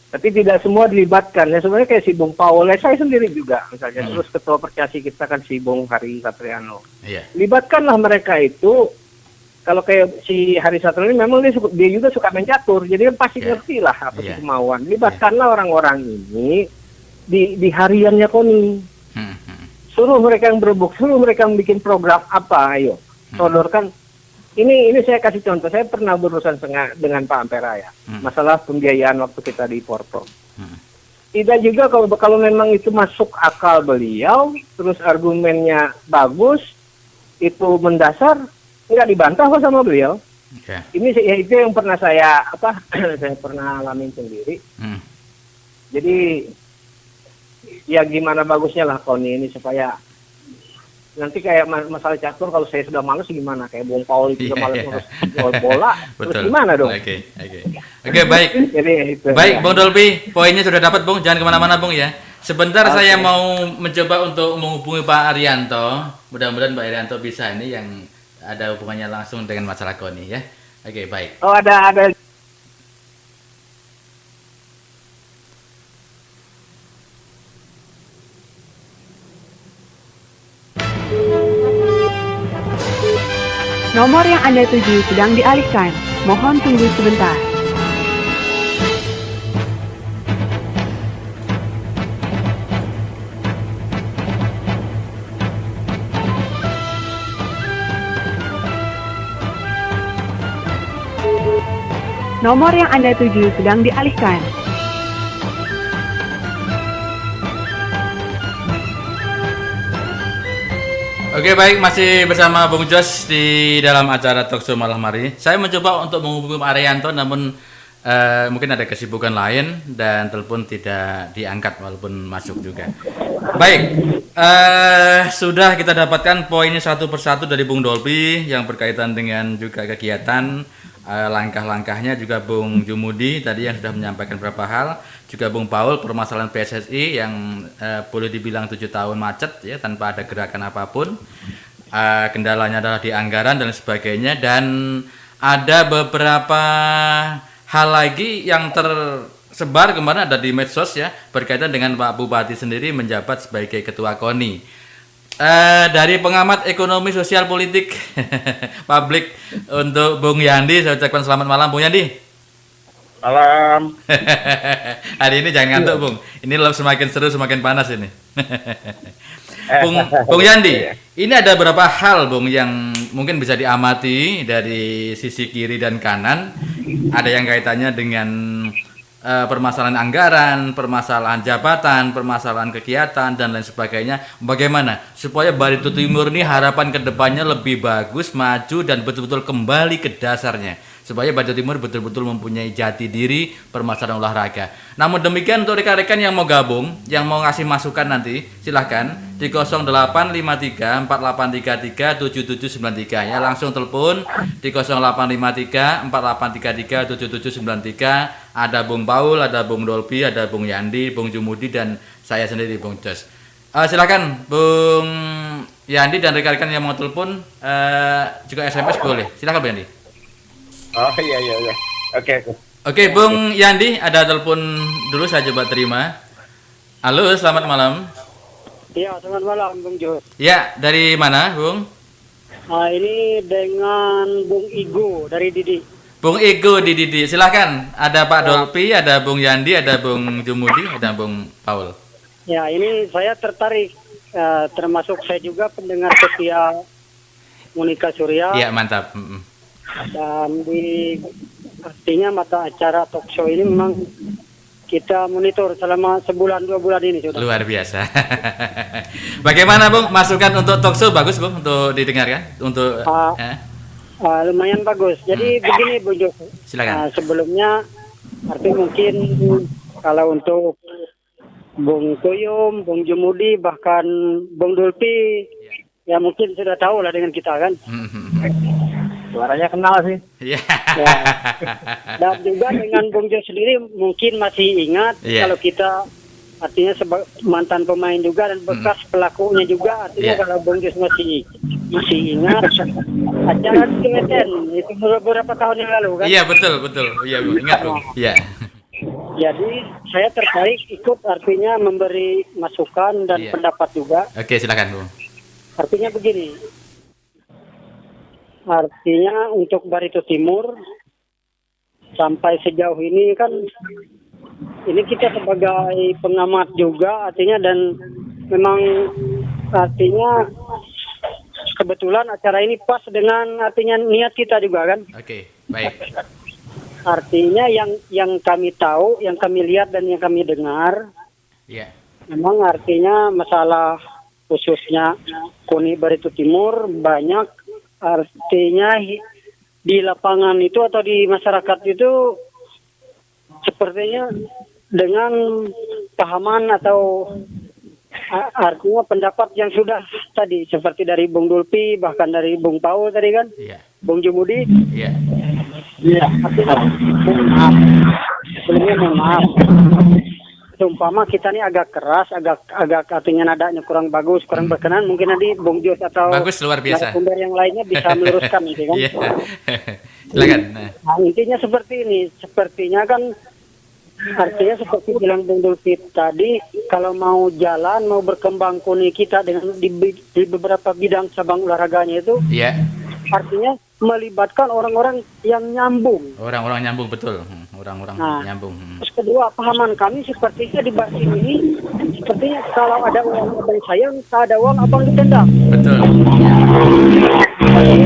Tapi tidak semua dilibatkan. Ya sebenarnya kayak si Bung Paul, saya sendiri juga misalnya. Terus ketua percasi kita kan si Bung Hari Satriano. Iya. Libatkanlah mereka itu. Kalau kayak si Hari Satriano ini memang dia juga suka main catur. Jadi kan pasti ngerti lah apa sih kemauan. Libatkanlah orang-orang ini di hariannya KONI. Suruh mereka yang berebut, suruh mereka yang bikin program apa, ayo. Sodorkan. Ini saya kasih contoh. Saya pernah berurusan dengan Pak Ampera ya. Masalah pembiayaan waktu kita di Porto. Tidak juga kalau memang itu masuk akal beliau, terus argumennya bagus, itu mendasar, nggak dibantah kok sama beliau. Ini ya, itu yang pernah saya saya pernah alamin sendiri. Jadi ya gimana bagusnya lah KONI ini supaya nanti kayak masalah catur, kalau saya sudah malas gimana, kayak Bung Paul itu sudah malas ngurus bola, terus gimana dong? Oke, baik. Jadi, itu, baik, Bung Dolpi, poinnya sudah dapat, Bung. Jangan kemana-mana, Bung ya. Sebentar saya mau mencoba untuk menghubungi Pak Arianto. Mudah-mudahan Pak Arianto bisa ini yang ada hubungannya langsung dengan masalah KONI ya. Oke, baik. Oh, ada. Nomor yang Anda tuju sedang dialihkan. Mohon tunggu sebentar. Nomor yang Anda tuju sedang dialihkan. Oke, baik, masih bersama Bung Jos di dalam acara Talkshow malam hari. Saya mencoba untuk menghubungi Pak Arianto, namun mungkin ada kesibukan lain dan telepon tidak diangkat walaupun masuk juga. Baik, sudah kita dapatkan poinnya satu persatu dari Bung Dolpi yang berkaitan dengan juga kegiatan, langkah-langkahnya, juga Bung Jumudi tadi yang sudah menyampaikan beberapa hal, juga Bung Paul permasalahan PSSI yang boleh dibilang 7 tahun macet ya tanpa ada gerakan apapun, kendalanya adalah di anggaran dan sebagainya, dan ada beberapa hal lagi yang tersebar kemarin ada di medsos ya berkaitan dengan Pak Bupati sendiri menjabat sebagai ketua KONI. Dari pengamat ekonomi sosial politik publik untuk Bung Yandi, saya ucapkan selamat malam Bung Yandi. Malam. Hari ini jangan ngantuk Bung, ini semakin seru semakin panas ini. Bung Yandi, ini ada beberapa hal Bung yang mungkin bisa diamati dari sisi kiri dan kanan. Ada yang kaitannya dengan permasalahan anggaran, permasalahan jabatan, permasalahan kegiatan dan lain sebagainya. Bagaimana supaya Barito Timur ini harapan kedepannya lebih bagus, maju dan betul-betul kembali ke dasarnya, supaya Barito Timur betul-betul mempunyai jati diri permasalahan olahraga. Namun demikian, untuk rekan-rekan yang mau gabung, yang mau ngasih masukan nanti, silahkan di 0853 4833 7793 ya, langsung telepon di 0853 4833 7793. Ada Bung Paul, ada Bung Dolpi, ada Bung Yandi, Bung Jumudi, dan saya sendiri Bung Jos. Silakan Bung Yandi dan rekan-rekan yang mau telepon, juga SMS boleh. Silakan Bung Yandi. Oh iya. Oke, Bung Yandi, ada telepon dulu, saya coba terima. Halo, selamat malam. Iya, selamat malam Bung Jos. Ya, dari mana Bung? Ini dengan Bung Igo dari Didi. Bung Igo di Didi, silahkan. Ada Pak Dolpi, ada Bung Yandi, ada Bung Jumudi, ada Bung Paul. Ya, ini saya tertarik, termasuk saya juga pendengar setia Monika Surya. Iya, mantap. Dan artinya mata acara talk show ini memang kita monitor selama sebulan 2 bulan ini sudah. Luar biasa. Bagaimana Bung, masukan untuk talk show bagus Bung untuk didengarkan? Untuk lumayan bagus. Jadi begini Bu Jo. Silakan. Sebelumnya mungkin kalau untuk Bung Kuyum, Bung Jumudi, bahkan Bung Dolpi, ya mungkin sudah tahu lah dengan kita kan. Suaranya kenal sih. Yeah. Ya. Dan juga dengan Bung Jo sendiri mungkin masih ingat kalau kita artinya mantan pemain juga dan bekas pelakunya juga, artinya kalau Bung Jo masih ingat acara di KTN itu beberapa tahun yang lalu kan. Iya betul. Iya Bung, ingat Bung. Iya. Jadi saya tertarik ikut, artinya memberi masukan dan pendapat juga. Oke, silakan Bu. Artinya begini. Artinya untuk Barito Timur sampai sejauh ini kan ini kita sebagai pengamat juga artinya, dan memang artinya kebetulan acara ini pas dengan artinya niat kita juga kan. Oke, baik. Artinya yang kami tahu, yang kami lihat dan yang kami dengar, memang artinya masalah khususnya KONI Barito Timur banyak artinya di lapangan itu atau di masyarakat itu sepertinya dengan pahaman atau artinya pendapat yang sudah tadi seperti dari Bung Dulpi, bahkan dari Bung Paul tadi kan, Bung Jumudi. Artinya sebelumnya mohon maaf. Seumpama kita ini agak keras, agak artinya nadanya kurang bagus, kurang berkenan, mungkin nanti Bung Jos atau bagus, luar biasa. narasumber yang lainnya bisa meluruskan nanti kan. Silakan. Nah, intinya seperti ini, sepertinya kan artinya seperti bilang Bung Dulfi tadi, kalau mau jalan, mau berkembang KONI kita dengan di beberapa bidang cabang olahraganya itu, artinya melibatkan orang-orang yang nyambung. Orang-orang nyambung, betul. Orang-orang nyambung. Terus kedua, pahaman kami sepertinya di Basim ini, sepertinya kalau ada uang abang sayang, tak ada uang abang ditendang. Betul.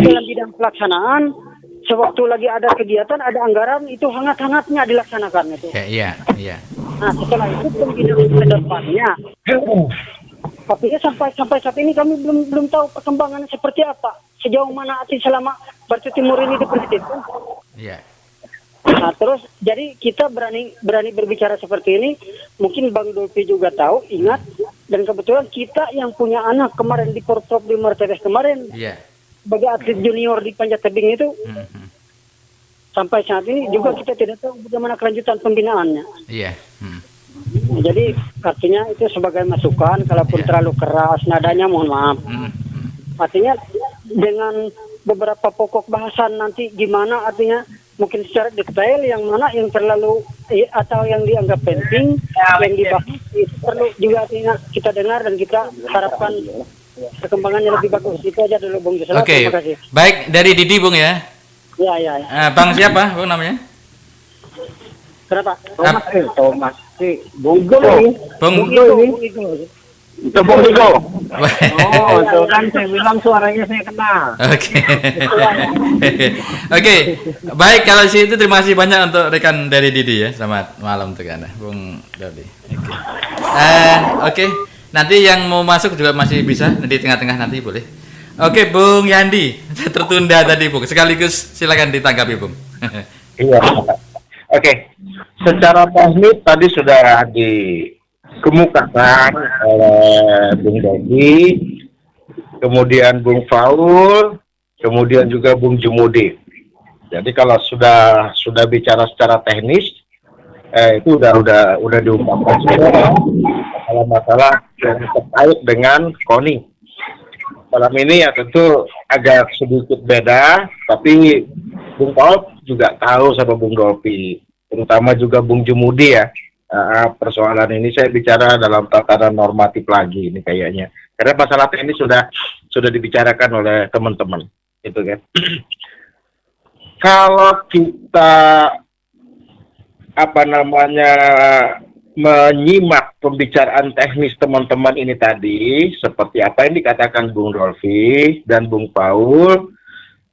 Dalam bidang pelaksanaan, sewaktu lagi ada kegiatan, ada anggaran, itu hangat-hangatnya dilaksanakan itu. Iya. Nah, setelah itu pembinaan ke depannya. Tapi sampai saat ini kami belum tahu perkembangannya seperti apa. Sejauh mana selama Barito Timur ini dipenetipkan. Nah, terus jadi kita berani berbicara seperti ini. Mungkin Bang Dulfi juga tahu, ingat, dan kebetulan kita yang punya anak kemarin di Portop di Mercedes kemarin, sebagai atlet junior di Panjat Tebing itu, sampai saat ini juga kita tidak tahu bagaimana kelanjutan pembinaannya. Nah, jadi artinya itu sebagai masukan, kalaupun terlalu keras nadanya mohon maaf. Artinya dengan beberapa pokok bahasan nanti gimana, artinya mungkin secara detail yang mana yang terlalu atau yang dianggap penting, yang dibahas itu perlu juga artinya kita dengar dan kita harapkan perkembangannya lebih bagus. Itu aja dulu Bung Jos. Oke, Terima kasih. baik, dari Didi Bung ya. Ya. Bang siapa Bung namanya? Kenapa? Thomas. Bung Itu Bung Digo. Oh, itu kan saya bilang suaranya saya kenal. Oke, baik, kalau itu terima kasih banyak untuk rekan dari Didi ya. Selamat malam untuk Anda, Bung Dodi. Oke. Nanti yang mau masuk juga masih bisa di tengah-tengah nanti boleh. Oke, Bung Yandi, tertunda tadi Bung. Sekaligus silakan ditanggapi Bung. Iya. Oke. Secara teknis tadi sudah dikemukakan oleh Bung Dodi, kemudian Bung Faul, kemudian juga Bung Jumudi. Jadi kalau sudah bicara secara teknis, itu udah diungkapkan semua masalah yang terkait dengan KONI. Malam ini ya tentu agak sedikit beda, tapi Bung Paul juga tahu sama Bung Dolpi, terutama juga Bung Jumudi ya. Persoalan ini saya bicara dalam tataran normatif lagi ini kayaknya, karena masalah teknis sudah dibicarakan oleh teman-teman, itu kan. Kalau kita menyimak pembicaraan teknis teman-teman ini tadi, seperti apa yang dikatakan Bung Dolfi dan Bung Paul,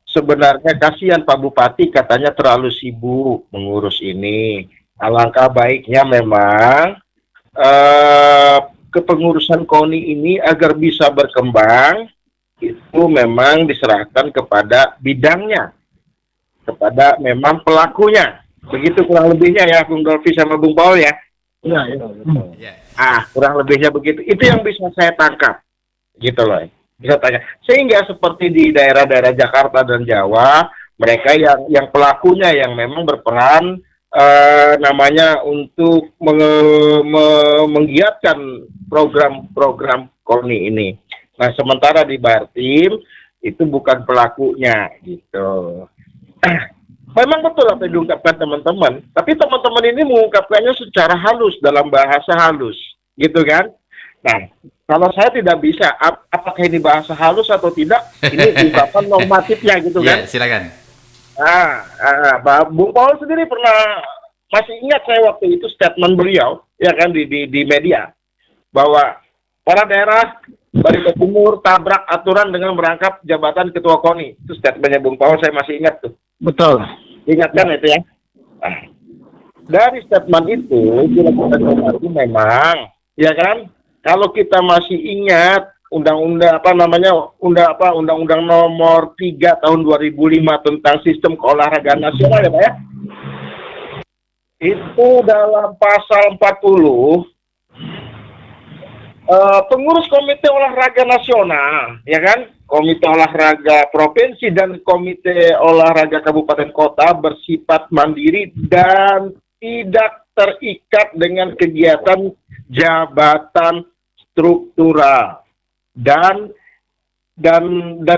sebenarnya kasihan Pak Bupati katanya terlalu sibuk mengurus ini. Alangkah baiknya memang kepengurusan KONI ini agar bisa berkembang, itu memang diserahkan kepada bidangnya, kepada memang pelakunya. Begitu kurang lebihnya ya Bung Dolfi sama Bung Paul ya. Iya. Kurang lebihnya begitu. Itu yang bisa saya tangkap. Gitu loh. Bisa tanya. Sehingga seperti di daerah-daerah Jakarta dan Jawa, mereka yang pelakunya yang memang berperan untuk menggiatkan program-program KONI ini. Nah, sementara di Bartim itu bukan pelakunya gitu. memang betul apa yang diungkapkan teman-teman, tapi teman-teman ini mengungkapkannya secara halus, dalam bahasa halus, gitu kan? Nah, kalau saya tidak bisa, apakah ini bahasa halus atau tidak, ini ungkapan normatifnya, gitu kan? Ya, silakan. Bung Paul sendiri masih ingat saya waktu itu statement beliau, ya kan, di media, bahwa para daerah Barito Timur tabrak aturan dengan merangkap jabatan ketua KONI. Itu statementnya Bung Paul, saya masih ingat tuh. Betul. Ingatkan itu ya. Nah, dari statement itu kita memang, ya kan, kalau kita masih ingat undang-undang undang-undang nomor 3 tahun 2005 tentang sistem keolahragaan nasional ya Pak ya. Itu dalam pasal 40 pengurus Komite Olahraga Nasional, ya kan, Komite Olahraga Provinsi dan Komite Olahraga Kabupaten Kota bersifat mandiri dan tidak terikat dengan kegiatan jabatan struktural. Dan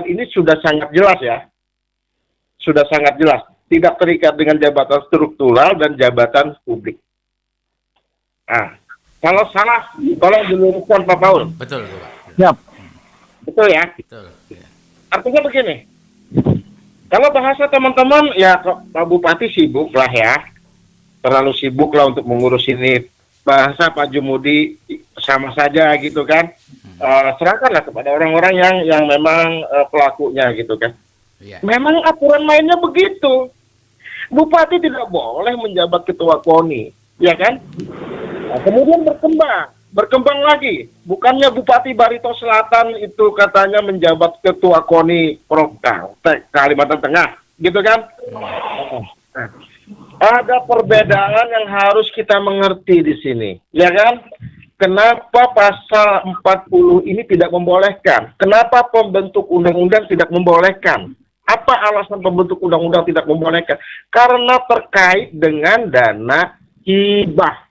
ini sudah sangat jelas ya. Sudah sangat jelas, tidak terikat dengan jabatan struktural dan jabatan publik. Nah, kalau salah, tolong diluruskan Pak Paul. Betul, Pak. Siap. Betul ya? Betul. Ya. Artinya begini, kalau bahasa teman-teman, ya Pak Bupati sibuk lah ya. Terlalu sibuk lah untuk mengurus ini. Bahasa Pak Jumudi sama saja gitu kan. Serahkanlah kepada orang-orang yang memang pelakunya gitu kan. Ya. Memang aturan mainnya begitu. Bupati tidak boleh menjabat ketua KONI, ya kan? Nah, kemudian berkembang lagi. Bukannya Bupati Barito Selatan itu katanya menjabat ketua KONI Kalimantan Tengah, gitu kan? Nah, ada perbedaan yang harus kita mengerti di sini, ya kan? Kenapa pasal 40 ini tidak membolehkan? Kenapa pembentuk undang-undang tidak membolehkan? Apa alasan pembentuk undang-undang tidak membolehkan? Karena terkait dengan dana hibah.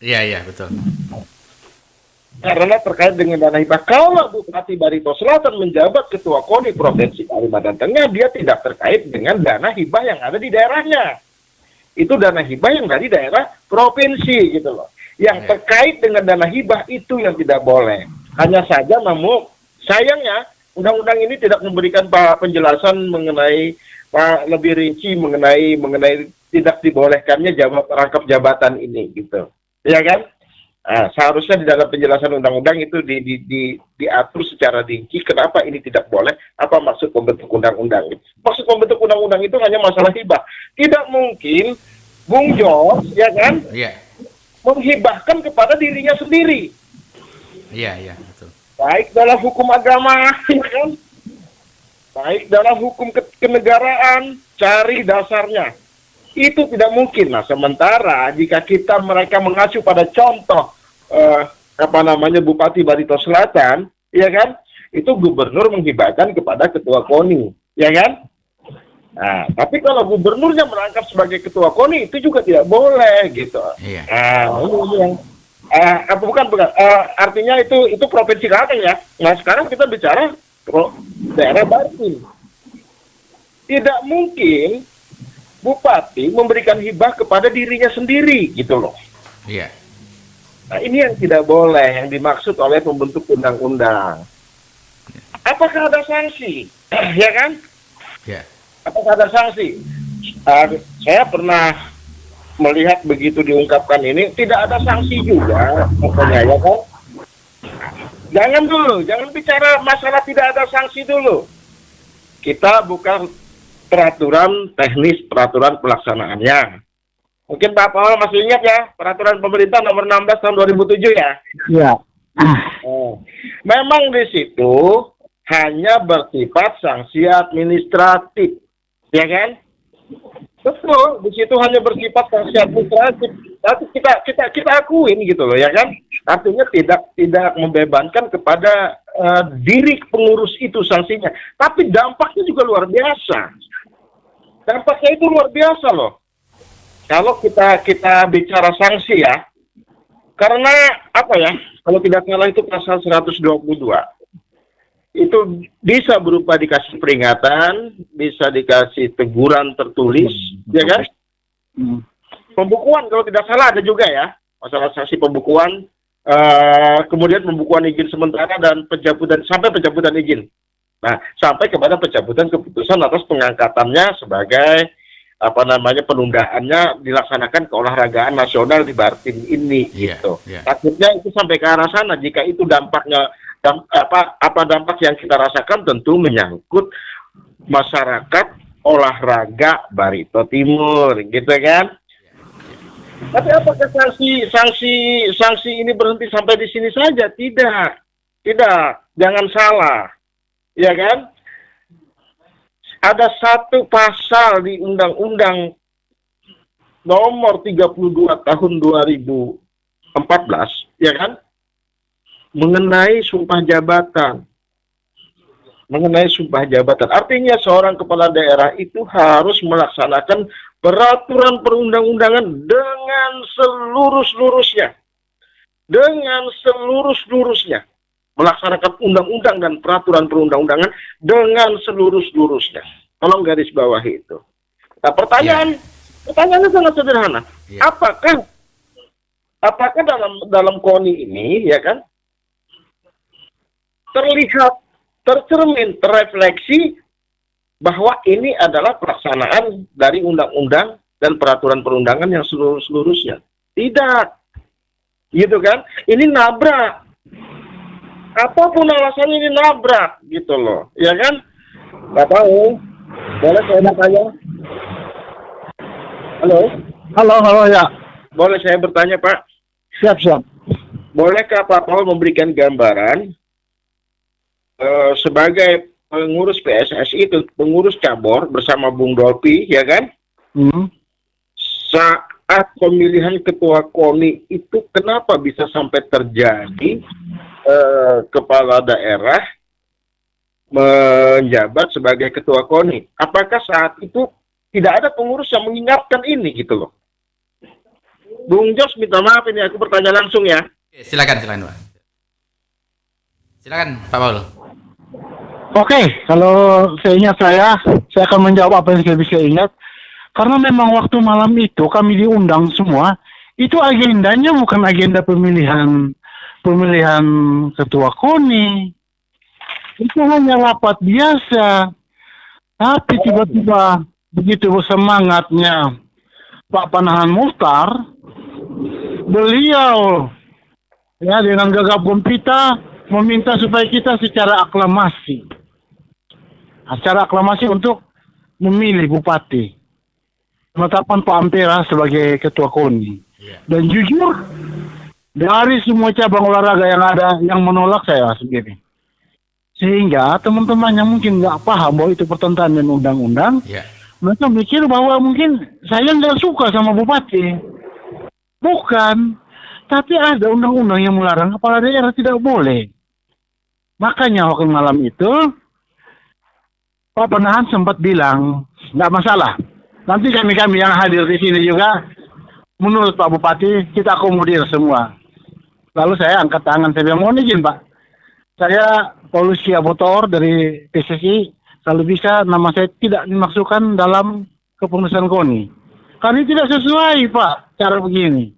Iya, betul. Karena terkait dengan dana hibah. Kalau Bupati Barito Selatan menjabat ketua KONI Provinsi Kalimantan Tengah, dia tidak terkait dengan dana hibah yang ada di daerahnya. Itu dana hibah yang dari daerah provinsi gitu loh. Yang terkait dengan dana hibah itu yang tidak boleh. Hanya saja namun sayangnya undang-undang ini tidak memberikan penjelasan mengenai lebih rinci mengenai tidak dibolehkannya rangkap jabatan ini gitu. Ya kan? Nah, seharusnya di dalam penjelasan undang-undang itu diatur secara rinci kenapa ini tidak boleh, apa maksud pembentuk undang-undang. Maksud pembentuk undang-undang itu hanya masalah hibah. Tidak mungkin Bung Jos, ya kan, menghibahkan kepada dirinya sendiri. Iya, betul. Baik dalam hukum agama, ya kan, baik dalam hukum kenegaraan, cari dasarnya. Itu tidak mungkin. Nah, sementara jika mereka mengacu pada contoh Bupati Barito Selatan, ya kan, itu gubernur menghibahkan kepada ketua KONI, ya kan. Nah, tapi kalau gubernurnya merangkap sebagai ketua KONI itu juga tidak boleh gitu. Iya. Ini yang bukan. Artinya itu provinsi Kalteng ya. Nah, sekarang kita bicara daerah Banten. Tidak mungkin Bupati memberikan hibah kepada dirinya sendiri gitu loh. Iya. Nah, ini yang tidak boleh, yang dimaksud oleh pembentuk undang-undang. Apakah ada sanksi? Ya kan? Iya. Apakah ada sanksi? Saya pernah melihat begitu diungkapkan ini, tidak ada sanksi juga, pokoknya ya kan? Jangan bicara masalah tidak ada sanksi dulu. Kita bukan peraturan teknis, peraturan pelaksanaannya. Mungkin Pak Paul masih ingat ya, peraturan pemerintah nomor 16 tahun 2007 ya? Iya. Memang di situ hanya bersifat sanksi administratif, ya kan? Betul, di situ hanya bersifat sanksi administratif. Tapi kita akuin gitu loh, ya kan? Artinya tidak membebankan kepada diri pengurus itu sanksinya. Tapi dampaknya juga luar biasa. Dampaknya itu luar biasa loh. Kalau kita bicara sanksi ya, karena apa ya? Kalau tidak salah itu pasal 122. itu bisa berupa dikasih peringatan, bisa dikasih teguran tertulis, ya kan? Pembukuan kalau tidak salah ada juga ya, masalah sanksi pembukuan, kemudian pembukuan izin sementara dan pencabutan sampai pencabutan izin. Nah, sampai kepada pencabutan keputusan atas pengangkatannya sebagai penundaannya dilaksanakan keolahragaan nasional di Bartim ini, gitu. Takutnya itu sampai ke arah sana. Jika itu dampaknya dampak yang kita rasakan tentu menyangkut masyarakat olahraga Barito Timur, gitu kan? Tapi apakah sanksi ini berhenti sampai di sini saja? Tidak, jangan salah, ya kan? Ada satu pasal di Undang-Undang nomor 32 tahun 2014, ya kan? Mengenai sumpah jabatan. Artinya seorang kepala daerah itu harus melaksanakan peraturan perundang-undangan dengan seluruh-seluruhnya. Melaksanakan undang-undang dan peraturan perundang-undangan dengan seluruh-seluruhnya. Tolong garis bawah itu. Nah, pertanyaannya sangat sederhana. Apakah dalam KONI ini, ya kan, terlihat, tercermin, terrefleksi bahwa ini adalah pelaksanaan dari undang-undang dan peraturan perundangan yang seluruhnya. Tidak. Gitu kan? Ini nabrak. Apapun alasannya ini nabrak, gitu loh. Ya kan? Nggak tahu. Boleh saya bertanya? Halo, ya. Boleh saya bertanya, Pak? Siap. Bolehkah Pak Paul memberikan gambaran sebagai pengurus PSSI, pengurus cabur bersama Bung Dolpi, ya kan? Saat pemilihan ketua KONI itu kenapa bisa sampai terjadi kepala daerah menjabat sebagai ketua KONI? Apakah saat itu tidak ada pengurus yang mengingatkan ini, gitu loh? Bung Jos, minta maaf ini aku bertanya langsung ya. Silakan Pak. Silakan Pak Paul. Oke, kalau seingat saya akan menjawab apa yang saya bisa ingat. Karena memang waktu malam itu kami diundang semua, itu agendanya bukan agenda pemilihan ketua KONI. Itu hanya rapat biasa. Tapi tiba-tiba begitu semangatnya Pak Panahan Muhtar, beliau ya dengan gagap gempita meminta supaya kita secara aklamasi untuk memilih bupati, menetapkan Pak Ampera sebagai ketua KONI. Dan jujur, dari semua cabang olahraga yang ada, yang menolak saya sendiri. Sehingga teman-teman yang mungkin nggak paham bahwa itu pertentangan dengan undang-undang, mereka mikir bahwa mungkin saya nggak suka sama bupati. Bukan, tapi ada undang-undang yang melarang kepala daerah tidak boleh. Makanya waktu malam itu Pak Panahan sempat bilang, nggak masalah. Nanti kami yang hadir di sini juga, menurut Pak Bupati, kita akomodir semua. Lalu saya angkat tangan, saya bilang, mohon izin Pak. Saya Paulus Siabotor dari PSSI, kalau bisa nama saya tidak dimasukkan dalam kepengurusan KONI. Karena tidak sesuai Pak, cara begini.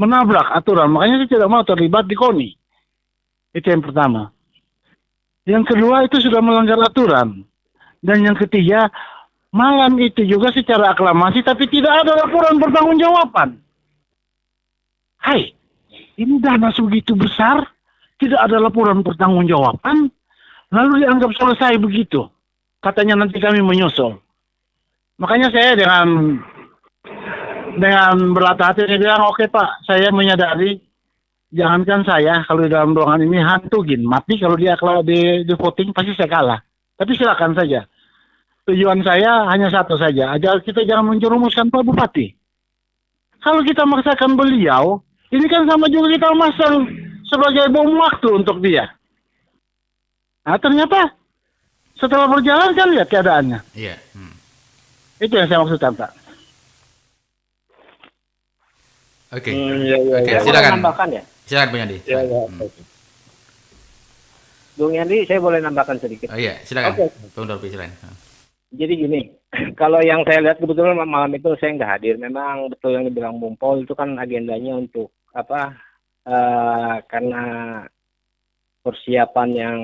Menabrak aturan, makanya saya tidak mau terlibat di KONI. Itu yang pertama. Yang kedua itu sudah melanggar aturan. Dan yang ketiga, malam itu juga secara aklamasi, tapi tidak ada laporan pertanggungjawaban. Hai, ini dana segitu besar, tidak ada laporan pertanggungjawaban, lalu dianggap selesai begitu. Katanya nanti kami menyusul. Makanya saya dengan berlatah hati, saya bilang, oke Pak, saya menyadari, jangankan saya, kalau di dalam ruangan ini hantu mati, kalau di voting pasti saya kalah. Tapi silakan saja. Tujuan saya hanya satu saja, agar kita jangan menjerumuskan Pak Bupati. Kalau kita memaksakan beliau, ini kan sama juga kita masang sebagai bom waktu untuk dia. Nah ternyata setelah berjalan kan lihat keadaannya. Iya. Itu yang saya maksudkan Pak. Oke, silakan. Menambahkan ya? Silakan Bung Yandi. Bung Yandi, saya boleh nambahkan sedikit. Oh iya, silakan. Oke. Bung Dolby, silakan. Jadi gini, kalau yang saya lihat kebetulan malam itu saya nggak hadir. Memang betul yang dibilang Bung Paul itu kan agendanya untuk apa? Karena persiapan yang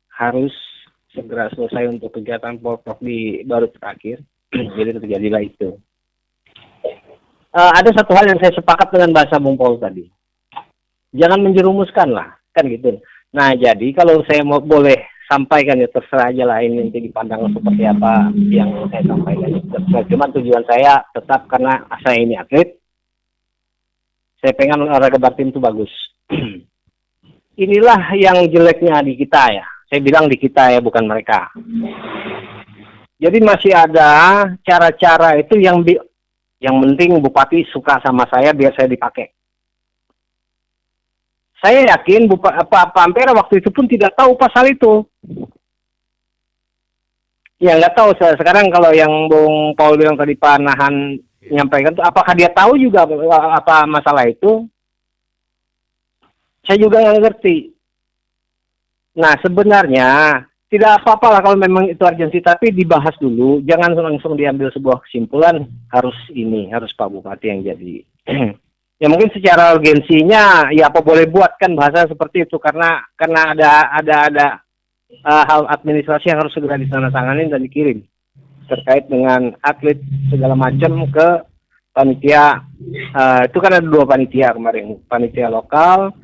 harus segera selesai untuk kegiatan Polprov di baru terakhir. Jadi terjadilah itu. Ada satu hal yang saya sepakat dengan bahasa Bung Paul tadi. Jangan menjerumuskan lah, kan gitu. Nah, jadi kalau saya mau boleh sampaikan ya terserah aja lah ini nanti dipandang seperti apa yang saya sampaikan. Cuma tujuan saya tetap karena saya ini atlet, saya pengen olahraga batin itu bagus. Inilah yang jeleknya di kita ya. Saya bilang di kita ya, bukan mereka. Jadi masih ada cara-cara itu yang penting Bupati suka sama saya biar saya dipakai. Saya yakin Pak Ampera waktu itu pun tidak tahu pasal itu. Ya nggak tahu sekarang kalau yang Bung Paul bilang tadi Pak Nahan menyampaikan itu, apakah dia tahu juga apa masalah itu? Saya juga nggak ngerti. Nah sebenarnya tidak apa-apa lah kalau memang itu urgensi, tapi dibahas dulu. Jangan langsung diambil sebuah kesimpulan harus Pak Bupati yang jadi. Ya mungkin secara urgensinya ya apa boleh buat kan bahasa seperti itu karena ada hal administrasi yang harus segera ditandatangani dan dikirim terkait dengan atlet segala macam ke panitia. Itu kan ada 2 panitia kemarin, panitia lokal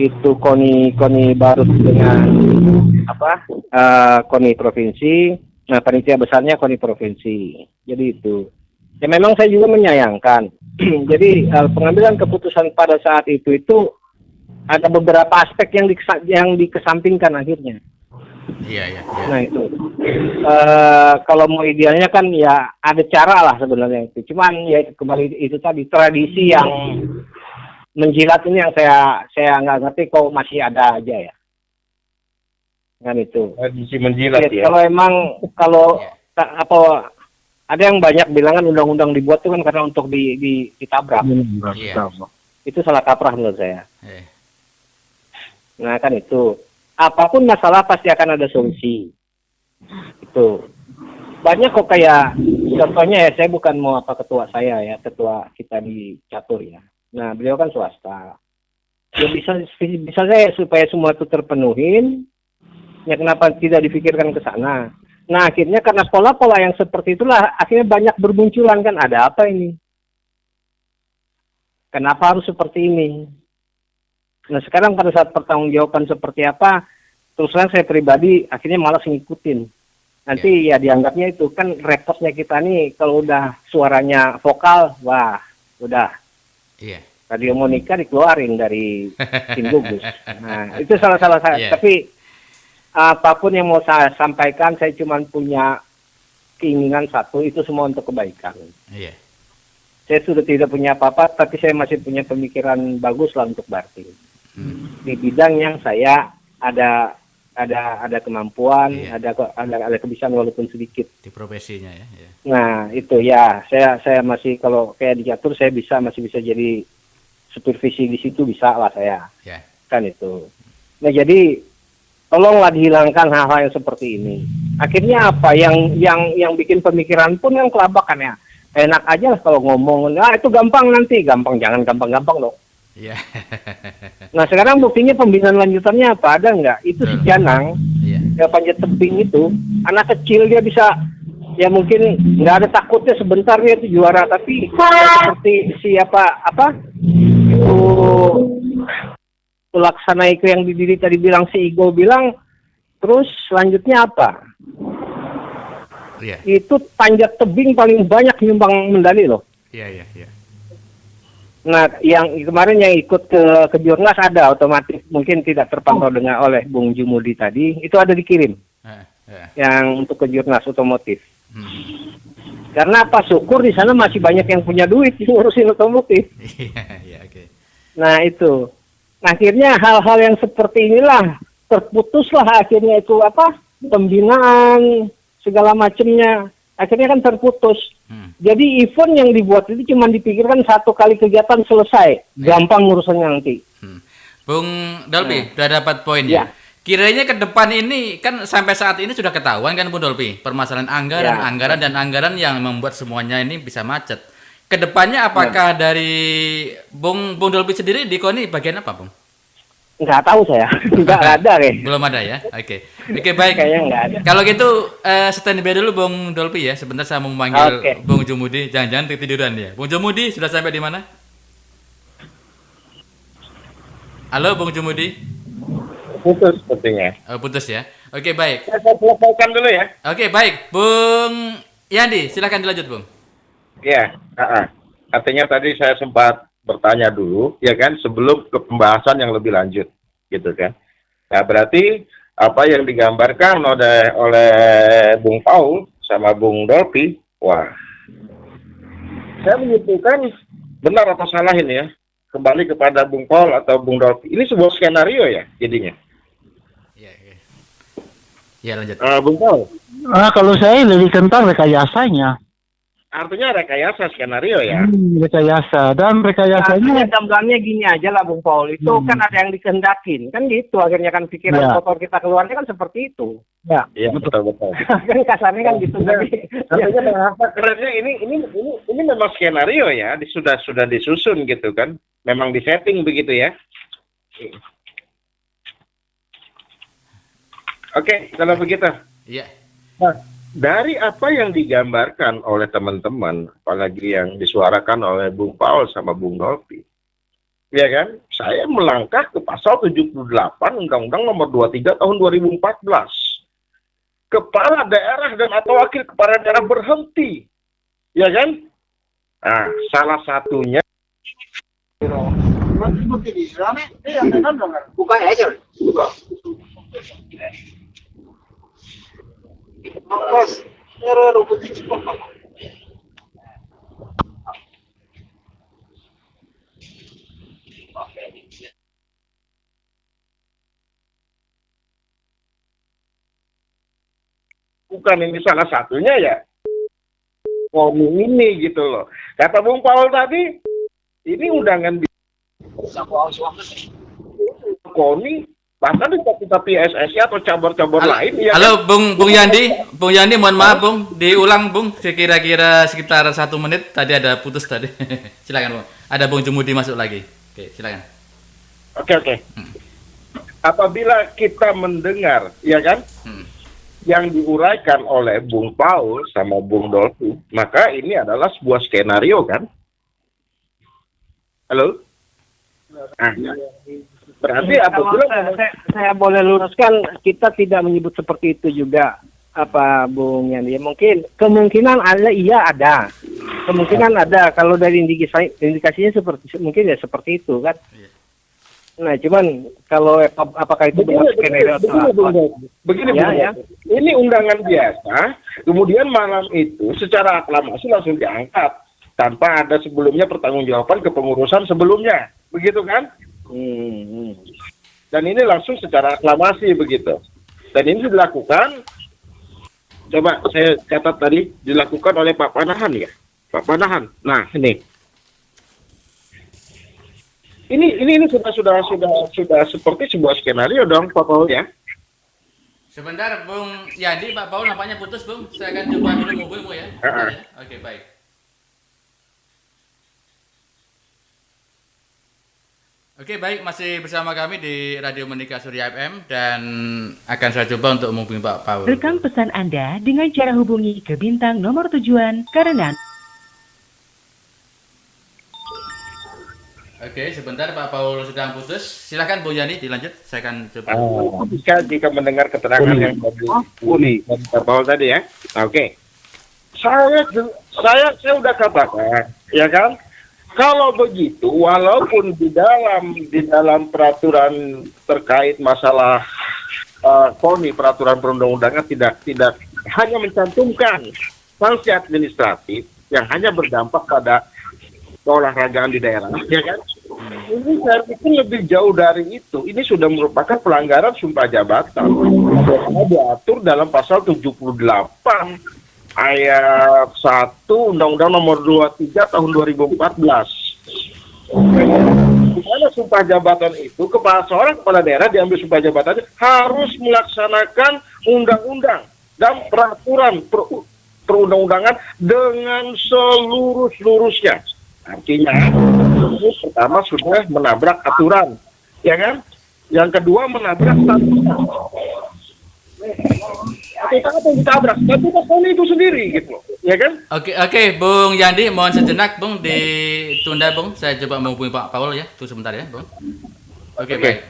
itu KONI Barut dengan KONI provinsi. Nah panitia besarnya KONI provinsi. Jadi itu. Ya memang saya juga menyayangkan. Jadi pengambilan keputusan pada saat itu ada beberapa aspek yang dikesampingkan akhirnya. Iya. Nah itu. Kalau mau idealnya kan ya ada cara lah sebenarnya itu. Cuman ya kembali itu tadi tradisi yang menjilat ini yang saya nggak ngerti kok masih ada aja ya. Kan itu. Tradisi menjilat ya. Kalau ada yang banyak bilang kan undang-undang dibuat itu kan karena untuk ditabrak. Iya. Itu salah kaprah menurut saya. Nah kan itu. Apapun masalah pasti akan ada solusi. Itu. Banyak kok kayak, contohnya ya saya bukan mau ketua saya ya, ketua kita di catur ya. Nah beliau kan swasta. Ya bisa saya supaya semua itu terpenuhin. Ya kenapa tidak dipikirkan ke sana? Nah akhirnya karena pola-pola yang seperti itulah akhirnya banyak bermunculan kan, ada apa ini? Kenapa harus seperti ini? Nah sekarang pada saat pertanggungjawaban seperti apa, terus terang saya pribadi akhirnya malas ngikutin. Nanti ya dianggapnya itu kan repotnya kita nih kalau udah suaranya vokal, wah udah. Iya. Radio Monica dikeluarin dari tim gugus. Nah itu salah saya. Tapi apapun yang mau saya sampaikan, saya cuma punya keinginan satu, itu semua untuk kebaikan. Iya. Saya sudah tidak punya apa-apa, tapi saya masih punya pemikiran bagus lah untuk Bartim. Di bidang yang saya ada kemampuan, ada kebiasaan walaupun sedikit. Di profesinya ya. Nah itu ya, saya masih kalau kayak di catur saya masih bisa jadi supervisi di situ bisa lah saya. Kan itu. Nah jadi tolonglah dihilangkan hal-hal yang seperti ini. Akhirnya apa yang bikin pemikiran pun yang kelabakan ya. Enak aja lah kalau ngomong, itu gampang nanti, jangan gampang-gampang dong. Iya. Nah sekarang buktinya pembinaan lanjutannya apa, ada nggak? Itu si Janang, ya panjat tebing itu, anak kecil dia bisa, ya mungkin nggak ada takutnya sebentar dia itu juara, tapi seperti siapa itu pelaksana itu yang didiri tadi bilang si Igo bilang, terus selanjutnya apa? Itu panjat tebing paling banyak nyumbang medali loh. Iya. Nah, yang kemarin yang ikut ke Kejurnas ada otomatis mungkin tidak terpantau dengan oleh Bung Jumudi tadi, itu ada dikirim. Yang untuk Kejurnas otomotif. Karena apa? Syukur di sana masih banyak yang punya duit ngurusin otomotif. Nah, itu. Akhirnya hal-hal yang seperti inilah terputuslah akhirnya itu pembinaan segala macamnya akhirnya kan terputus. Jadi event yang dibuat itu cuma dipikirkan satu kali kegiatan selesai, gampang urusannya nanti. Bung Dolby, udah dapat poinnya. Kiranya ke depan ini kan sampai saat ini sudah ketahuan kan Bung Dolpi, permasalahan anggaran yang membuat semuanya ini bisa macet. Kedepannya apakah dari Bung Dolpi sendiri di KONI bagian apa, Bung? Nggak tahu saya, nggak ada Belum ada ya. Oke, baik. Kayaknya nggak ada. Kalau gitu standby dulu Bung Dolpi ya. Sebentar saya mau memanggil Bung Jumudi. Jangan-jangan ketiduran ya. Bung Jumudi sudah sampai di mana? Halo Bung Jumudi. Putus sepertinya. Oh, putus ya. Oke, baik. Saya selesaikan dulu ya. Oke, baik. Bung Yandi, silakan dilanjut, Bung. Ya, artinya tadi saya sempat bertanya dulu, ya kan, sebelum ke pembahasan yang lebih lanjut, gitu kan. Nah, berarti apa yang digambarkan oleh Bung Paul sama Bung Dolpi, wah, saya menyimpulkan benar atau salah ini ya, kembali kepada Bung Paul atau Bung Dolpi. Ini sebuah skenario ya, jadinya. Ya, lanjut. Bung Paul. Kalau saya lebih tentang rekayasanya. Artinya rekayasa skenario ya. Rekayasa dan rekayasanya. Gambarnya gini aja lah Bung Paul. Itu kan ada yang dikehendakin. Kan gitu akhirnya kan pikiran kotor kita keluarnya kan seperti itu. Ya, betul. Kan kasarnya kan gitu. Artinya bahasa kerennya ini memang skenario ya, sudah disusun gitu kan. Memang disetting begitu ya. Oke, kalau begitu. Iya. Nah, dari apa yang digambarkan oleh teman-teman, apalagi yang disuarakan oleh Bung Paul sama Bung Dolpi, ya kan? Saya melangkah ke pasal 78 Undang-Undang Nomor 23 Tahun 2014. Kepala daerah dan atau wakil kepala daerah berhenti, ya kan? Nah, salah satunya. Buka aja. Buka. Bukan ini salah satunya ya. KONI ini gitu loh. Kata Bung Paul tadi, ini undangan KONI bahkan di PSSI atau cabur-cabur lain ya. Halo kan? Bung Yandi, mohon maaf Bung, diulang Bung, kira-kira sekitar 1 menit tadi ada putus tadi. Silakan Bung. Ada Bung Jumudi masuk lagi. Oke, silakan. Oke. Apabila kita mendengar, ya kan, yang diuraikan oleh Bung Paul sama Bung Dolpi, maka ini adalah sebuah skenario kan? Halo? Berarti apabila saya boleh luruskan, kita tidak menyebut seperti itu juga apa Bung Yandi. Mungkin kemungkinan ada. Kemungkinan ada kalau dari indikasinya mungkin ya seperti itu kan. Nah, cuman kalau apakah itu benar skenario atau apa? Begini, ya. Ini undangan biasa, kemudian malam itu secara aklamasi langsung diangkat tanpa ada sebelumnya pertanggungjawaban kepengurusan sebelumnya, begitu kan? Dan ini langsung secara aklamasi begitu. Dan ini dilakukan, coba saya catat tadi, dilakukan oleh Pak Panahan ya, Pak Panahan. Nah ini sudah seperti sebuah skenario dong Pak Paul ya. Sebentar Bung Yandi, Pak Paul nampaknya putus Bung. Saya akan coba dulu mobilmu ya. Oke, baik. Oke, baik, masih bersama kami di Radio Monika Surya FM dan akan saya coba untuk menghubungi Pak Paul. Rekam pesan Anda dengan cara hubungi ke bintang nomor tujuan karena. Oke, sebentar Pak Paul sedang putus. Silakan Bu Yani dilanjut. Saya akan coba. Jika mendengar keterangan yang dari Pak Paul tadi ya. Oke. Saya sudah katakan, ya kan? Kalau begitu, walaupun di dalam peraturan terkait masalah KONI, peraturan perundang-undangan tidak hanya mencantumkan sanksi administratif yang hanya berdampak pada keolahragaan di daerah, ya kan? Ini saya pikir lebih jauh dari itu. Ini sudah merupakan pelanggaran sumpah jabatan. Karena diatur dalam pasal 78 ayat 1 Undang-Undang Nomor 23 Tahun 2014. mana sumpah jabatan itu seorang kepala daerah diambil sumpah jabatannya harus melaksanakan undang-undang dan peraturan perundang-undangan dengan seluruhnya. Artinya, pertama sudah menabrak aturan, ya kan? Yang kedua menabrak statuta. Statuta apa yang ditabrak? Statuta KONI itu sendiri, gitu, ya kan? Oke, Bung Yandi, mohon sejenak, Bung, ditunda, Bung. Saya coba menghubungi Pak Paul ya, tunggu sebentar ya, Bung. Oke. Baik.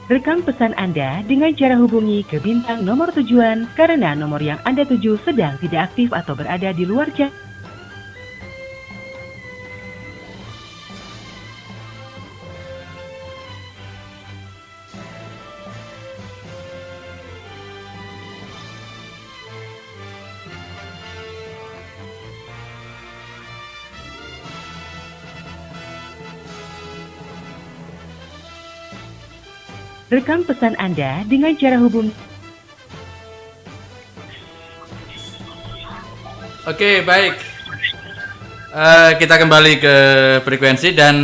Rekam pesan Anda dengan cara hubungi ke bintang nomor tujuan karena nomor yang Anda tuju sedang tidak aktif atau berada di luar jam. Rekam pesan Anda dengan cara hubungi. Oke, baik. Kita kembali ke frekuensi dan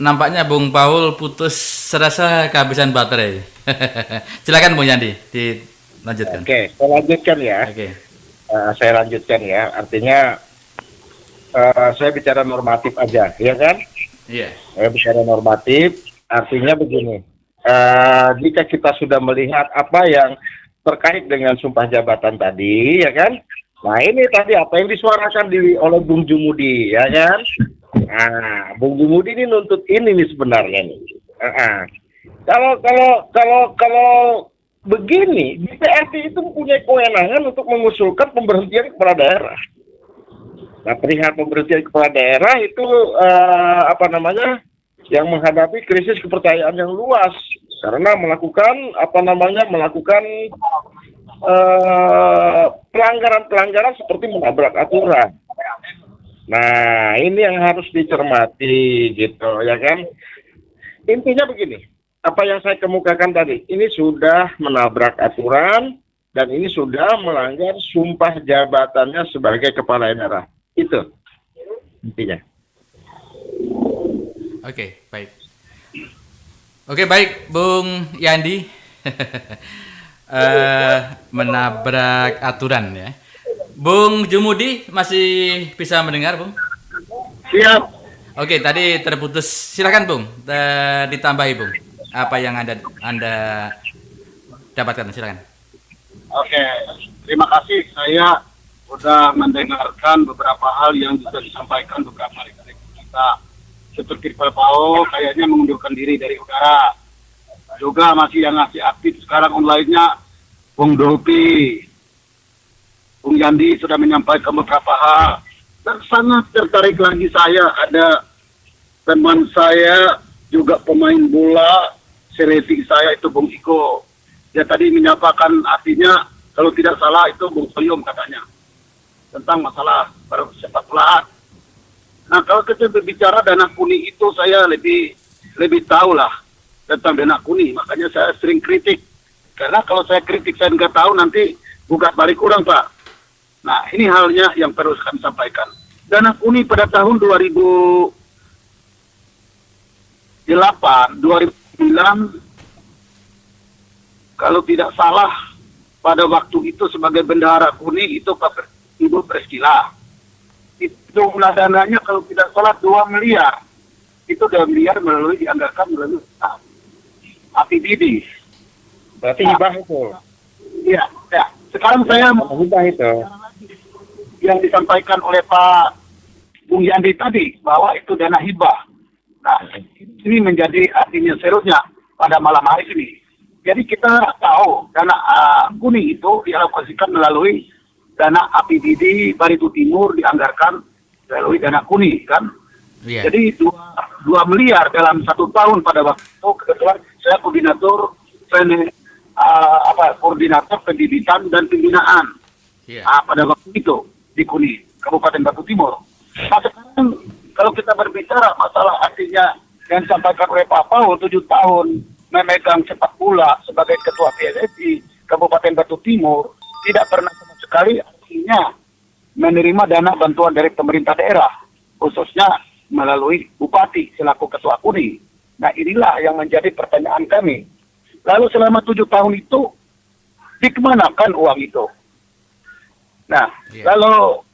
nampaknya Bung Paul putus serasa kehabisan baterai. Silakan Bung Yandi, dilanjutkan. Oke, saya lanjutkan ya. Saya lanjutkan ya. Artinya saya bicara normatif aja, ya kan? Iya. Saya bicara normatif, artinya begini. Jika kita sudah melihat apa yang terkait dengan sumpah jabatan tadi, ya kan? Nah, ini tadi apa yang disuarakan oleh Bung Jumudi, ya kan? Nah, Bung Jumudi ini nuntut ini nih sebenarnya nih. Kalau begini, DPRD itu mempunyai kewenangan untuk mengusulkan pemberhentian kepala daerah. Nah, perihal pemberhentian kepala daerah itu yang menghadapi krisis kepercayaan yang luas karena melakukan pelanggaran-pelanggaran seperti menabrak aturan. Nah, ini yang harus dicermati gitu, ya kan? Intinya begini, apa yang saya kemukakan tadi, ini sudah menabrak aturan dan ini sudah melanggar sumpah jabatannya sebagai kepala daerah. Itu intinya. Oke, baik, Bung Yandi. Menabrak aturan ya. Bung Jumudi masih bisa mendengar, Bung? Siap. Oke, tadi terputus. Silakan, Bung. Ditambahi, Bung. Apa yang Anda dapatkan? Silakan. Oke, terima kasih. Saya sudah mendengarkan beberapa hal yang sudah disampaikan beberapa hari kita. Seperti Pak Paul kayaknya mengundurkan diri dari udara. Juga masih yang masih aktif sekarang online-nya Bung Dolpi. Bung Yandi sudah menyampaikan beberapa hal. Dan sangat tertarik lagi saya ada teman saya juga pemain bola seleting saya itu Bung Iko. Dia tadi menyampaikan artinya kalau tidak salah itu Bung Soyom katanya. Tentang masalah sepak bola. Nah, kalau kita berbicara dana kuning itu saya lebih tahu lah tentang dana kuning. Makanya saya sering kritik. Karena kalau saya kritik saya nggak tahu nanti gugat balik kurang, Pak. Nah, ini halnya yang perlu kami sampaikan. Dana kuning pada tahun 2008, 2009, kalau tidak salah pada waktu itu sebagai bendahara kuning itu Pak Ibu Preskila. Itu jumlah dananya kalau tidak salah 2 miliar. Itu 2 miliar dianggarkan melalui APBD. Berarti hibah itu. Iya, ya. Sekarang saya hibah itu. Yang disampaikan oleh Pak Bung Yandi tadi bahwa itu dana hibah. Nah, ini menjadi artinya seriusnya pada malam hari ini. Jadi kita tahu dana kuning itu dialokasikan melalui dana APBD Baritu Timur dianggarkan melalui dana kuning kan. Iya. Jadi 2 miliar dalam 1 tahun pada waktu itu. Kebetulan saya koordinator koordinator pendidikan dan pembinaan pada waktu itu di KUNI Kabupaten Batu Timur. Nah sekarang kalau kita berbicara masalah artinya yang disampaikan oleh Pak Paul 7 tahun memegang sepak bola sebagai ketua PSSI Kabupaten Batu Timur tidak pernah sama sekali artinya menerima dana bantuan dari pemerintah daerah khususnya melalui bupati selaku ketua KUNI. Nah inilah yang menjadi pertanyaan kami. Lalu selama 7 tahun itu dikemanakan uang itu? Nah, kalau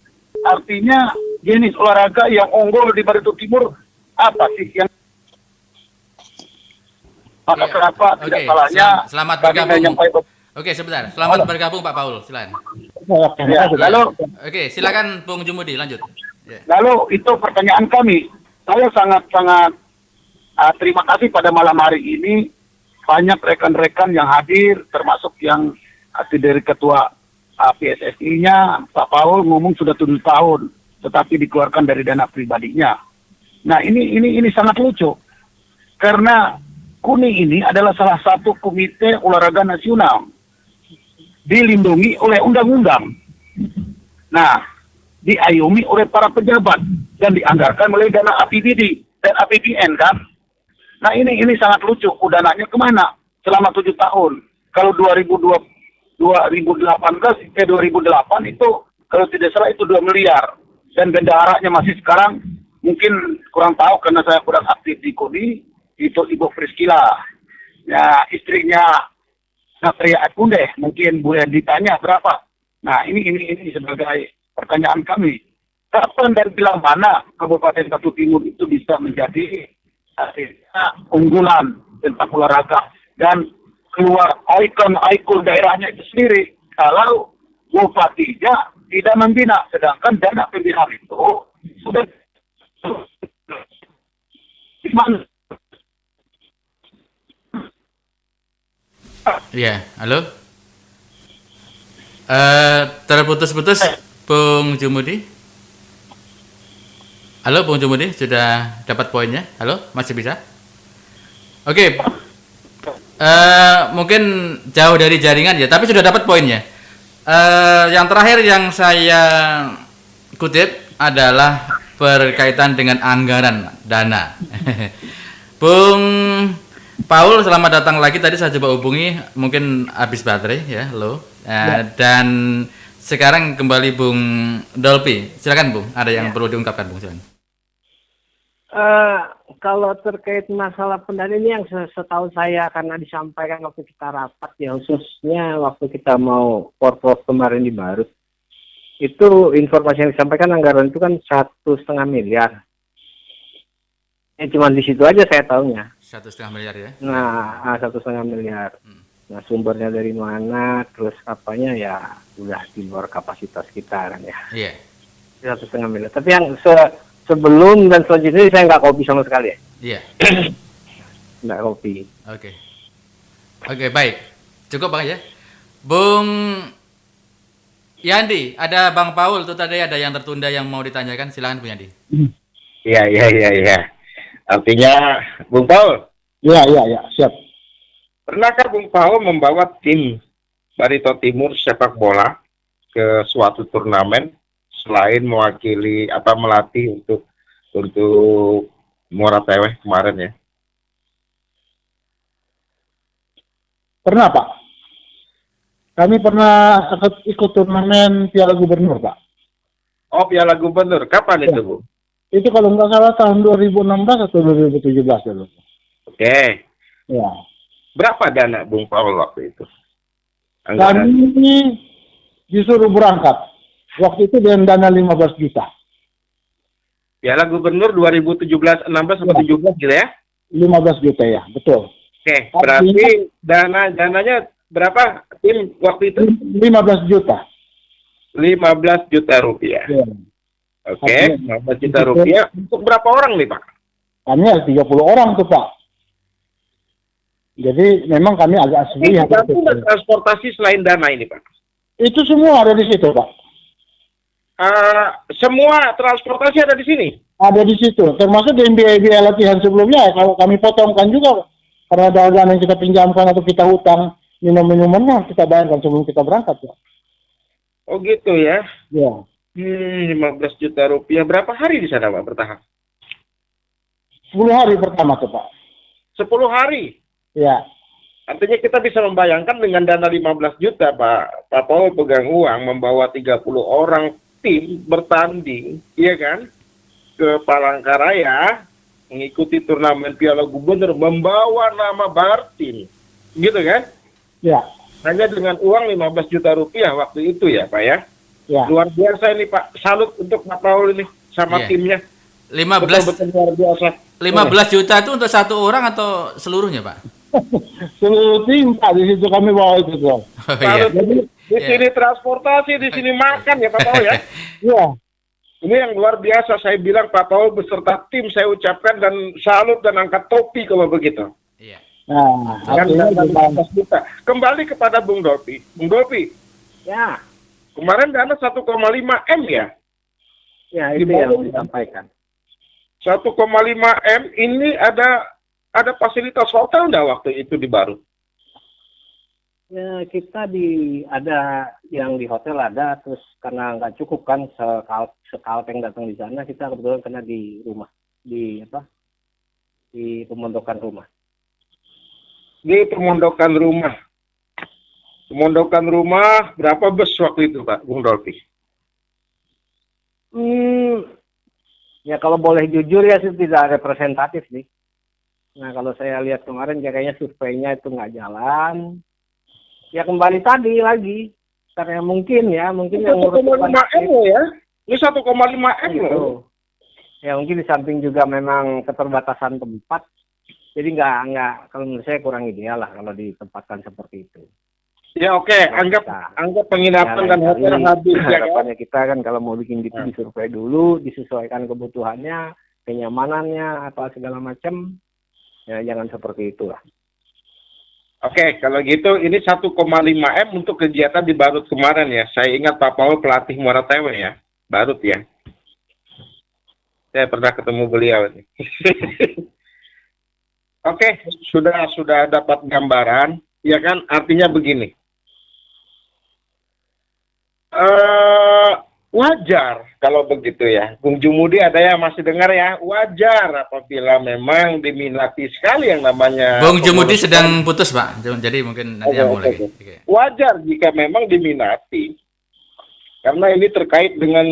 artinya jenis olahraga yang unggul di Batu Timur apa sih yang maka kenapa tidak salahnya selamat bergabung. Oke, sebentar. Selamat bergabung Pak Paul, silakan. Ya, lalu silakan Bung Jumudi lanjut. Lalu itu pertanyaan kami. Saya sangat-sangat terima kasih pada malam hari ini banyak rekan-rekan yang hadir termasuk yang dari ketua PSSI-nya Pak Paul ngomong sudah 7 tahun tetapi dikeluarkan dari dana pribadinya. Nah, ini sangat lucu. Karena KUNI ini adalah salah satu komite olahraga nasional dilindungi oleh undang-undang. Nah, diayomi oleh para pejabat dan dianggarkan melalui dana APBD dan APBN kan. Nah ini sangat lucu, dananya kemana selama 7 tahun. Kalau 2008 itu kalau tidak salah itu 2 miliar dan bendaharanya masih sekarang mungkin kurang tahu karena saya kurang aktif di KUNI itu Ibu Friskila. Ya istrinya Natria Akunde mungkin boleh ditanya berapa. Nah ini sebagai pertanyaan kami. Kapan dan bila mana Kabupaten Batu Timur itu bisa menjadi unggulan tentang olahraga dan keluar ikon daerahnya itu sendiri kalau bupatinya tidak membina sedangkan dana pembinaan itu sudah Iya, halo. Terputus-putus Bung Jumudi. Halo Bung Jumudi, sudah dapat poinnya? Halo, masih bisa? Oke. Mungkin jauh dari jaringan ya, tapi sudah dapat poinnya. Yang terakhir yang saya kutip adalah berkaitan dengan anggaran dana. Bung Paul, selamat datang lagi. Tadi saya coba hubungi, mungkin habis baterai ya, halo. Dan sekarang kembali Bung Dolpi. Silakan Bung, ada yang perlu diungkapkan Bung, silakan. Kalau terkait masalah pendanaan ini yang setahu saya karena disampaikan waktu kita rapat ya khususnya waktu kita mau Porprov kemarin di Barut itu informasi yang disampaikan anggaran itu kan 1,5 miliar. Cuma di situ aja saya tahunya. 1,5 miliar ya? Nah, 1,5 miliar. Nah sumbernya dari mana terus apanya ya udah di luar kapasitas kita kan ya. Iya. 1,5 miliar. Tapi yang sebelum dan selanjutnya saya nggak kopi sama sekali ya. Iya. Nggak kopi. Oke, baik. Cukup Bang ya. Bung Yandi, ada Bang Paul tuh tadi ada yang tertunda yang mau ditanyakan, silakan Bung Yandi. Iya. Artinya Bung Paul. Iya, siap. Pernahkah Bung Paul membawa tim Barito Timur sepak bola ke suatu turnamen selain mewakili melatih untuk Muara Teweh kemarin ya? Pernah Pak. Kami pernah ikut turnamen Piala Gubernur Pak. Oh Piala Gubernur, kapan itu Bu? Itu kalau nggak salah tahun 2016 atau 2017 dulu. Oke. Ya. Berapa dana Bung Paul waktu itu? Kami disuruh berangkat. Waktu itu dengan dana 15 juta. Piala Gubernur 2017, 16 atau 17 gitu ya? 15 juta ya, betul. Oke, berarti dananya berapa tim waktu itu? 15 juta. 15 juta rupiah. Ya. Oke, 15 juta rupiah. Untuk berapa orang nih Pak? Kami ada 30 orang tuh Pak. Jadi memang kami agak sulit. Transportasi selain dana ini Pak? Itu semua ada di situ Pak. Semua transportasi ada di sini. Ada di situ, termasuk yang biaya latihan sebelumnya. Kalau kami potongkan juga, karena ada dana yang kita pinjamkan atau kita hutang minum-minumannya kita bayarkan sebelum kita berangkat ya. Oh gitu ya. Ya. 15 juta rupiah. Berapa hari di sana Pak bertahan? 10 hari pertama tuh Pak. 10 hari. Ya. Artinya kita bisa membayangkan dengan dana 15 juta Pak Paul pegang uang membawa 30 orang tim bertanding, iya kan? Ke Palangkaraya mengikuti turnamen Piala Gubernur membawa nama Bartim. Gitu kan? Ya. Hanya dengan uang 15 juta rupiah waktu itu ya Pak ya. Ya. Luar biasa ini Pak. Salut untuk Pak Paul ini sama timnya. 15 betul luar biasa. 15 juta itu untuk satu orang atau seluruhnya, Pak? Seluruh tim Pak, di situ kami bawa itu tuh. Oh, iya. Jadi di sini transportasi, di sini makan ya Pak Paul ya. Iya. Ini yang luar biasa, saya bilang Pak Paul beserta tim saya ucapkan dan salut dan angkat topi kalau begitu. Iya. Nah, kita kembali kepada Bung Dolpi. Bung Dolpi. Ya. Kemarin dana 1,5 M ya? Ya, itu yang disampaikan. 1,5 M ini ada fasilitas hotel enggak waktu itu di Baru? Ya, kita ada yang di hotel ada, terus karena nggak cukup kan sekalpeng datang di sana, kita kebetulan kena di rumah, di pemondokan rumah. Di pemondokan rumah. Pemondokan rumah berapa bus waktu itu Pak Bung Dolpi? Ya kalau boleh jujur ya sih tidak representatif nih. Nah kalau saya lihat kemarin kayaknya surveinya itu nggak jalan. Ya kembali tadi lagi, karena mungkin yang 1,5 M ya? Ini 1,5 M loh. Ya mungkin di samping juga memang keterbatasan tempat, jadi nggak kalau menurut saya kurang ideal lah kalau ditempatkan seperti itu. Ya oke, anggap penginapan dan hotel habis ya kan? Harapannya kita kan kalau mau bikin gitu disurvei dulu, disesuaikan kebutuhannya, kenyamanannya, apa segala macam. Ya jangan seperti itulah. Oke, kalau gitu ini 1,5 M untuk kegiatan di Barut kemarin ya. Saya ingat Pak Paul pelatih Muara Tewe ya, Barut ya. Saya pernah ketemu beliau ini. Oke, sudah dapat gambaran, ya kan? Artinya begini. Wajar kalau begitu ya. Bung Jumudi ada yang masih dengar ya, wajar apabila memang diminati sekali yang namanya Bung Jumudi sedang putus Pak, jadi mungkin nanti nyambung lagi. Okay. Wajar jika memang diminati, karena ini terkait dengan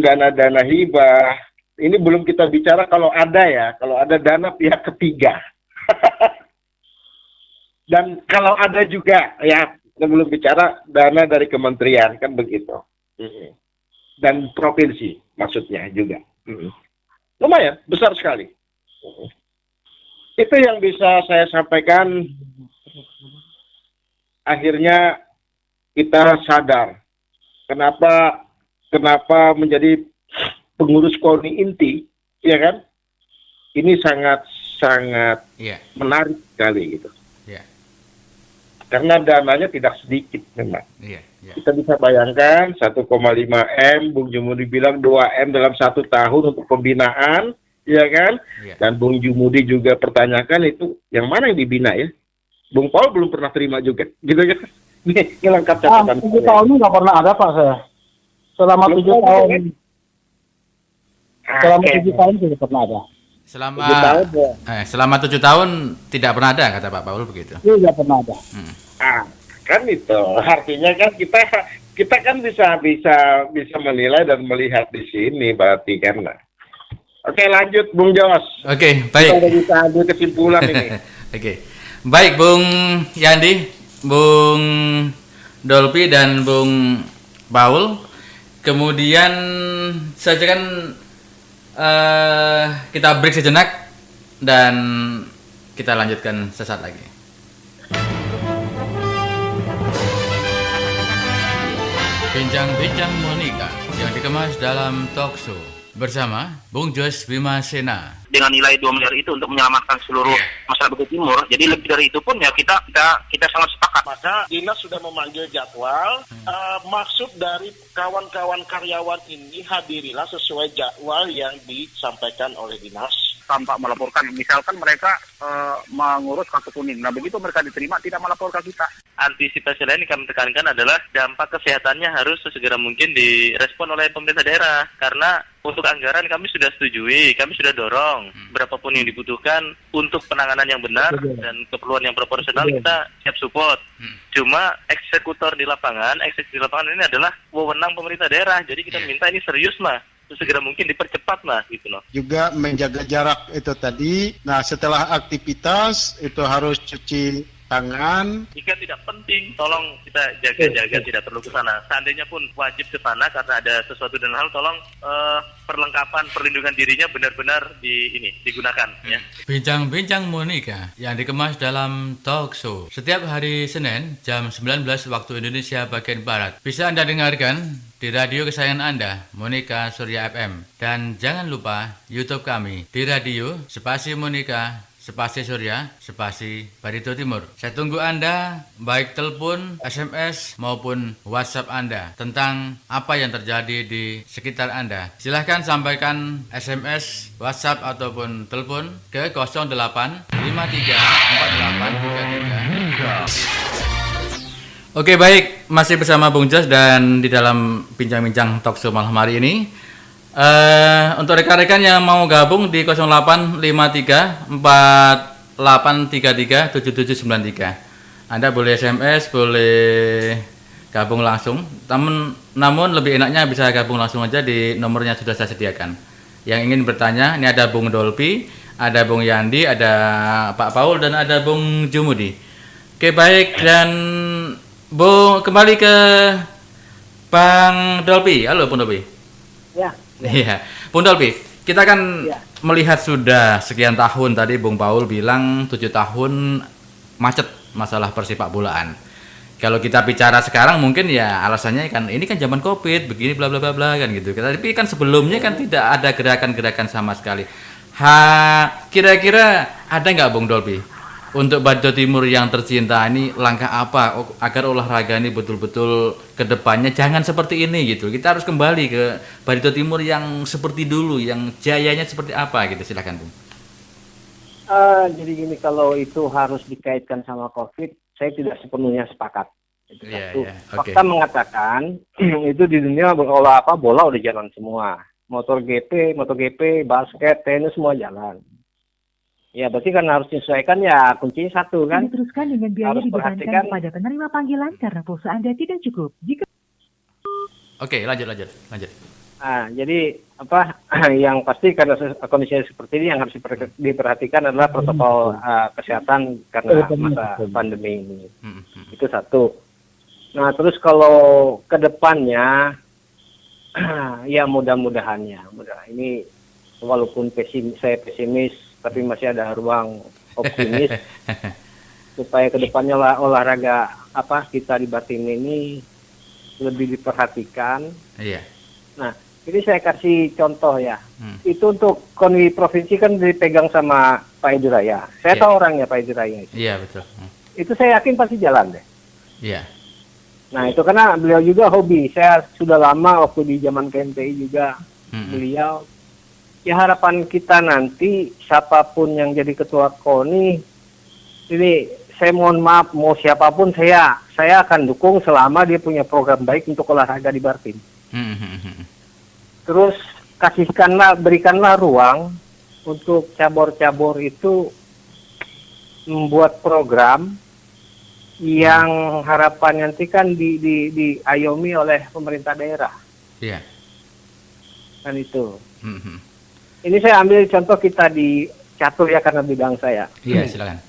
dana-dana hibah. Ini belum kita bicara kalau ada dana pihak ketiga. Dan kalau ada juga ya, kita belum bicara dana dari kementerian kan begitu. Dan provinsi maksudnya juga. Lumayan, besar sekali. Itu yang bisa saya sampaikan. Akhirnya kita sadar kenapa menjadi pengurus KONI inti, ya kan? Ini sangat menarik sekali gitu. Karena dananya tidak sedikit memang. Kita bisa bayangkan 1,5 M, Bung Jumudi bilang 2 M dalam 1 tahun untuk pembinaan, ya kan? Dan Bung Jumudi juga pertanyakan itu yang mana yang dibina ya? Bung Paul belum pernah terima juga, gitu kan? Ini lengkap catatan. 7 tahun ini nggak pernah ada Pak saya. Selama 7 tahun. Selama 7 tahun tidak pernah ada. Selama 7 tahun tidak pernah ada, kata Pak Paul begitu. Tidak pernah ada. Kan itu artinya kan kita kan bisa menilai dan melihat di sini berarti kan. Oke, lanjut Bung Jos. Oke, baik. Kita udah bisa ambil kesimpulan ini. Oke. Baik Bung Yandi, Bung Dolpi dan Bung Paul. Kemudian saja kan kita break sejenak dan kita lanjutkan sesaat lagi. Bincang-bincang Monica yang dikemas dalam talk show. bersama Bung Jos Bimasena. Dengan nilai 2 miliar itu untuk menyelamatkan seluruh masyarakat Bukit Timur. Jadi lebih dari itu pun ya kita sangat sepakat. Maka dinas sudah memanggil jadwal. Maksud dari kawan-kawan karyawan ini hadirilah sesuai jadwal yang disampaikan oleh dinas. Tanpa melaporkan, misalkan mereka mengurus kartu kuning. Nah begitu mereka diterima tidak melaporkan kita. Antisipasi lain yang kami tekankan adalah dampak kesehatannya harus sesegera mungkin direspon oleh pemerintah daerah. Karena untuk anggaran kami sudah setujui, kami sudah dorong berapapun yang dibutuhkan untuk penanganan yang benar dan keperluan yang proporsional kita siap support. Cuma eksekusi di lapangan ini adalah wewenang pemerintah daerah. Jadi kita minta ini serius mah, segera mungkin dipercepat mah gitu loh. Juga menjaga jarak itu tadi. Nah, setelah aktivitas itu harus cuci tangan. Jika tidak penting, tolong kita jaga-jaga, tidak perlu ke sana. Seandainya pun wajib ke sana karena ada sesuatu dan hal, tolong perlengkapan perlindungan dirinya benar-benar digunakan. Ya. Bincang-bincang Monica yang dikemas dalam talk show setiap hari Senin jam 19 waktu Indonesia bagian Barat. Bisa Anda dengarkan di radio kesayangan Anda, Monica Surya FM. Dan jangan lupa YouTube kami di radio Spasi Monica Spasi Surya, Spasi Barito Timur. Saya tunggu Anda, baik telepon, SMS, maupun WhatsApp Anda tentang apa yang terjadi di sekitar Anda. Silahkan sampaikan SMS, WhatsApp, ataupun telepon ke 08 53 48 33. Oke, baik. Masih bersama Bung Jos dan di dalam bincang-bincang talk show malam hari ini. Untuk rekan-rekan yang mau gabung di 0853 4833 7793. Anda boleh SMS, boleh gabung langsung. Namun lebih enaknya bisa gabung langsung aja di nomornya sudah saya sediakan. Yang ingin bertanya, ini ada Bung Dolpi, ada Bung Yandi, ada Pak Paul, dan ada Bung Jumudi. Oke, baik, dan Bung kembali ke Bang Dolpi. Halo Bung Dolpi. Ya. Iya, Bung Dolpi, kita kan melihat sudah sekian tahun, tadi Bung Paul bilang 7 tahun macet masalah persepak bolaan. Kalau kita bicara sekarang mungkin ya alasannya kan ini kan zaman Covid, begini bla bla bla bla kan gitu. Tapi kan sebelumnya kan tidak ada gerakan-gerakan sama sekali. Kira-kira ada nggak Bung Dolpi untuk Barito Timur yang tercinta ini langkah apa agar olahraga ini betul-betul ke depannya jangan seperti ini gitu. Kita harus kembali ke Barito Timur yang seperti dulu, yang jayanya seperti apa gitu. Silakan Bung. Jadi gini, kalau itu harus dikaitkan sama Covid, saya tidak sepenuhnya sepakat. Itu satu. Fakta mengatakan itu di dunia bola udah jalan semua. MotoGP, basket, tenis semua jalan. Ya, berarti kan harus disesuaikan ya kuncinya satu kan. Diteruskan dengan biaya dibebankan kepada penerima panggilan karena pulsa Anda tidak cukup. Oke, lanjut. Jadi yang pasti karena kondisinya seperti ini yang harus diperhatikan adalah protokol kesehatan karena masa pandemi ini. Itu satu. Nah, terus kalau ke depannya ya mudah-mudahannya. Ini walaupun saya pesimis tapi masih ada ruang optimis supaya kedepannya olahraga kita di Batin ini lebih diperhatikan. Iya. Nah, ini saya kasih contoh ya. Itu untuk koni provinsi kan dipegang sama Pak Edi Raya. Saya tahu orangnya Pak Edi Raya itu. Iya, betul. Itu saya yakin pasti jalan deh. Iya. Nah, itu karena beliau juga hobi. Saya sudah lama waktu di zaman KMPI juga beliau. Ya harapan kita nanti siapapun yang jadi ketua KONI ini saya mohon maaf mau siapapun saya akan dukung selama dia punya program baik untuk olahraga di Bartim. Terus berikanlah ruang untuk cabur-cabur itu membuat program yang harapan nanti kan diayomi oleh pemerintah daerah. Iya. Kan itu. Ini saya ambil contoh kita di catur ya karena bidang saya. Iya, silakan.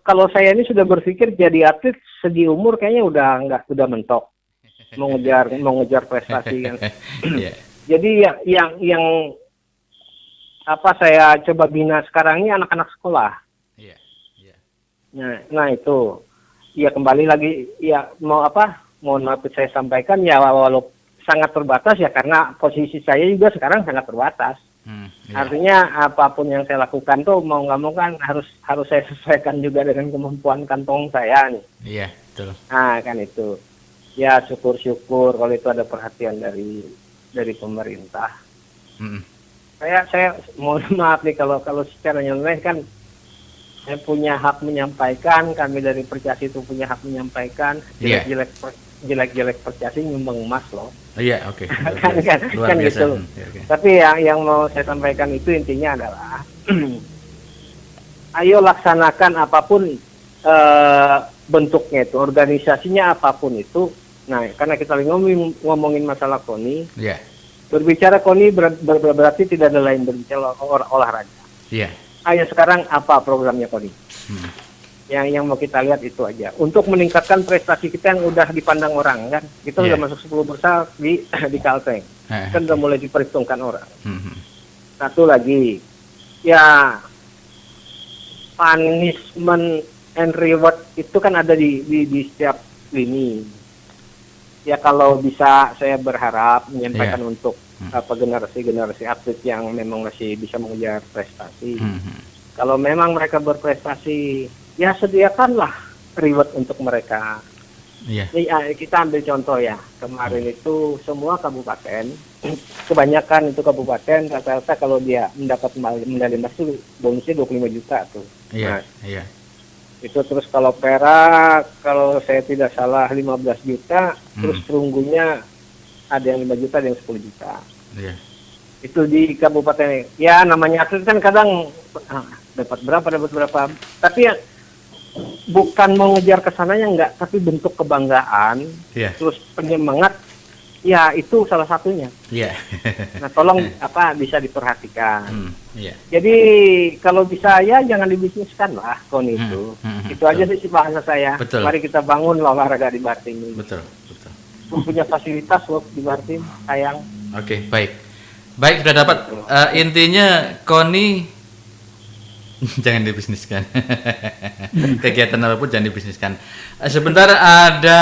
Kalau saya ini sudah berpikir jadi atlet segi umur kayaknya udah mentok. Mau ngejar prestasi kan. Jadi yang saya coba bina sekarang ini anak-anak sekolah. Nah itu ya kembali lagi ya mohon maaf saya sampaikan ya sangat terbatas ya karena posisi saya juga sekarang sangat terbatas. Artinya apapun yang saya lakukan tuh mau nggak mau kan harus saya sesuaikan juga dengan kemampuan kantong saya nih. Iya, betul. Nah kan itu. Ya syukur-syukur kalau itu ada perhatian dari pemerintah. Saya mohon maaf nih kalau secara nyeleneh kan saya punya hak menyampaikan, kami dari Percasi itu punya hak menyampaikan, jelek-jelek Percasi nyumbang emas loh. Iya, oke. Kan gitu. Okay. Tapi yang mau saya sampaikan itu intinya adalah ayo laksanakan apapun bentuknya itu, organisasinya apapun itu. Nah, karena kita lagi ngomongin masalah KONI, berbicara KONI berarti tidak ada lain berbicara olahraga. Iya. Ayo sekarang apa programnya KONI? Yang mau kita lihat itu aja. Untuk meningkatkan prestasi kita yang udah dipandang orang kan, kita udah masuk 10 besar di Kalteng, kan udah mulai diperhitungkan orang. Satu lagi, ya punishment and reward itu kan ada di setiap lini. Ya kalau bisa saya berharap menyampaikan untuk generasi atlet yang memang masih bisa mengejar prestasi. Kalau memang mereka berprestasi, ya sediakanlah reward untuk mereka. Kita ambil contoh ya, kemarin itu semua kabupaten, kebanyakan itu kabupaten rata-rata kalau dia mendapat medali emas itu bonusnya 25 juta tuh. Itu terus kalau perak, kalau saya tidak salah 15 juta, terus perunggunya ada yang 5 juta, ada yang 10 juta. Itu di kabupaten. Ya namanya atlet kan kadang dapat berapa. Tapi ya bukan mau ngejar kesananya enggak, tapi bentuk kebanggaan, terus penyemangat, ya itu salah satunya. Nah tolong bisa diperhatikan. Jadi kalau bisa ya jangan dibisniskan lah KONI itu. Itu aja sih bahasa saya. Betul. Mari kita bangun olahraga di Bartim ini. Betul. Punya fasilitas loh di Bartim, sayang. Oke, baik sudah dapat. Intinya KONI jangan dibisniskan. Kegiatan apapun jangan dibisniskan. Sebentar ada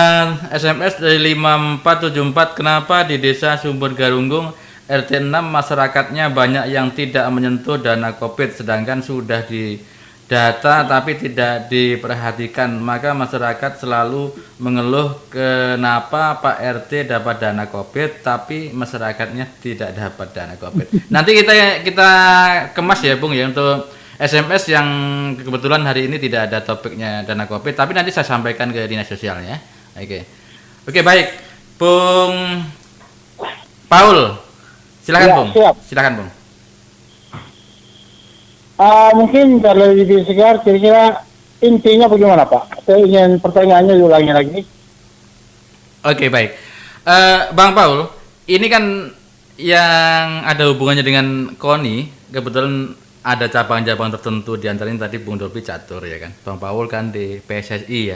SMS dari 5474. Kenapa di desa Sumber Garunggung RT 6 masyarakatnya banyak yang tidak menyentuh dana COVID, sedangkan sudah didata tapi tidak diperhatikan. Maka masyarakat selalu mengeluh kenapa Pak RT dapat dana COVID tapi masyarakatnya tidak dapat dana COVID. Nanti kita kemas ya Bung ya untuk SMS yang kebetulan hari ini tidak ada topiknya dana COVID, tapi nanti saya sampaikan ke dinas sosial ya. Oke, baik. Bung Paul, silakan Bung. Silakan Bung. Mungkin dari lebih segar, kira-kira intinya bagaimana Pak? Saya ingin pertanyaannya diulangi lagi. Oke, baik. Bang Paul, ini kan yang ada hubungannya dengan KONI, kebetulan ada cabang-cabang tertentu, di antaranya tadi Bung Dolby catur ya kan. Bang Paul kan di PSSI ya.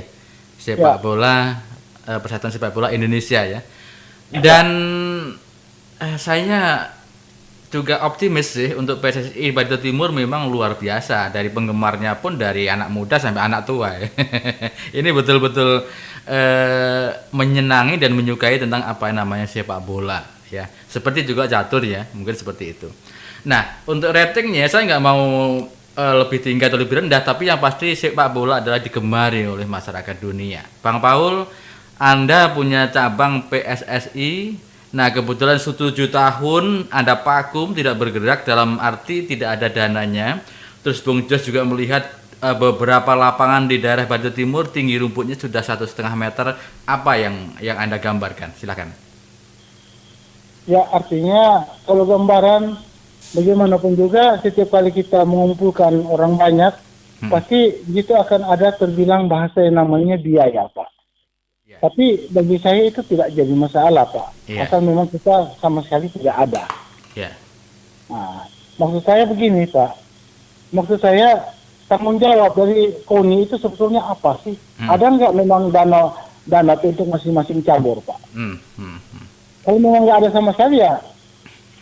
Sepak bola, Persatuan Sepak Bola Indonesia ya. Dan saya juga optimis sih untuk PSSI Barito Timur memang luar biasa. Dari penggemarnya pun dari anak muda sampai anak tua ya. Ini betul-betul menyenangi dan menyukai tentang apa namanya sepak bola ya. Seperti juga catur ya, mungkin seperti itu. Nah, untuk ratingnya saya nggak mau lebih tinggi atau lebih rendah, tapi yang pasti sepak bola adalah digemari oleh masyarakat dunia. Bang Paul, Anda punya cabang PSSI. Nah, kebetulan 7 tahun Anda vakum, tidak bergerak dalam arti tidak ada dananya. Terus Bung Jos juga melihat beberapa lapangan di daerah Barito Timur tinggi rumputnya sudah 1,5 meter. Apa yang Anda gambarkan? Silakan. Ya, artinya kalau gambaran bagaimanapun juga setiap kali kita mengumpulkan orang banyak, pasti itu akan ada terbilang bahasa yang namanya biaya, Pak. Tapi bagi saya itu tidak jadi masalah, Pak. Asal memang kita sama sekali tidak ada. Nah, maksud saya begini, Pak. Maksud saya tanggung jawab dari KONI itu sebetulnya apa sih? Ada nggak memang dana itu untuk masing-masing cabur, Pak? Kalau memang nggak ada sama sekali ya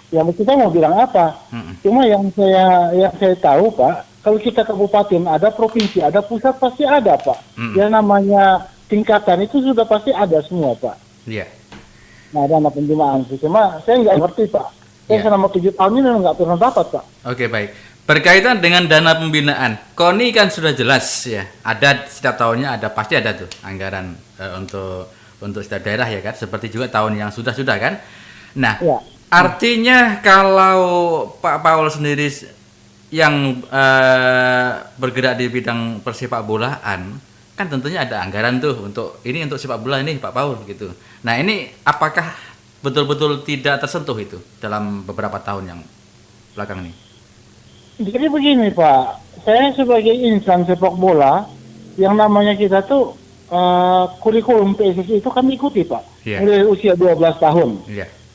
kita mau bilang apa? Cuma yang saya tahu, Pak, kalau kita kabupaten ada, provinsi ada, pusat pasti ada, Pak. Yang namanya tingkatan itu sudah pasti ada semua, Pak. Nah, dana pembinaan sih. Cuma saya nggak ngerti, Pak. Saya selama 7 tahun ini nggak pernah dapat, Pak. Oke, baik. Berkaitan dengan dana pembinaan, KONI kan sudah jelas ya. Ada setiap tahunnya pasti ada tuh anggaran untuk setiap daerah ya kan. Seperti juga tahun yang sudah kan. Nah, artinya kalau Pak Paul sendiri yang bergerak di bidang persepak bolaan, kan tentunya ada anggaran tuh untuk sepak bola ini Pak Paul gitu. Nah, ini apakah betul-betul tidak tersentuh itu dalam beberapa tahun yang belakang ini? Jadi begini, Pak, saya sebagai insan sepak bola, yang namanya kita tuh kurikulum PSSI itu kami ikuti, Pak. Mulai usia 12 tahun,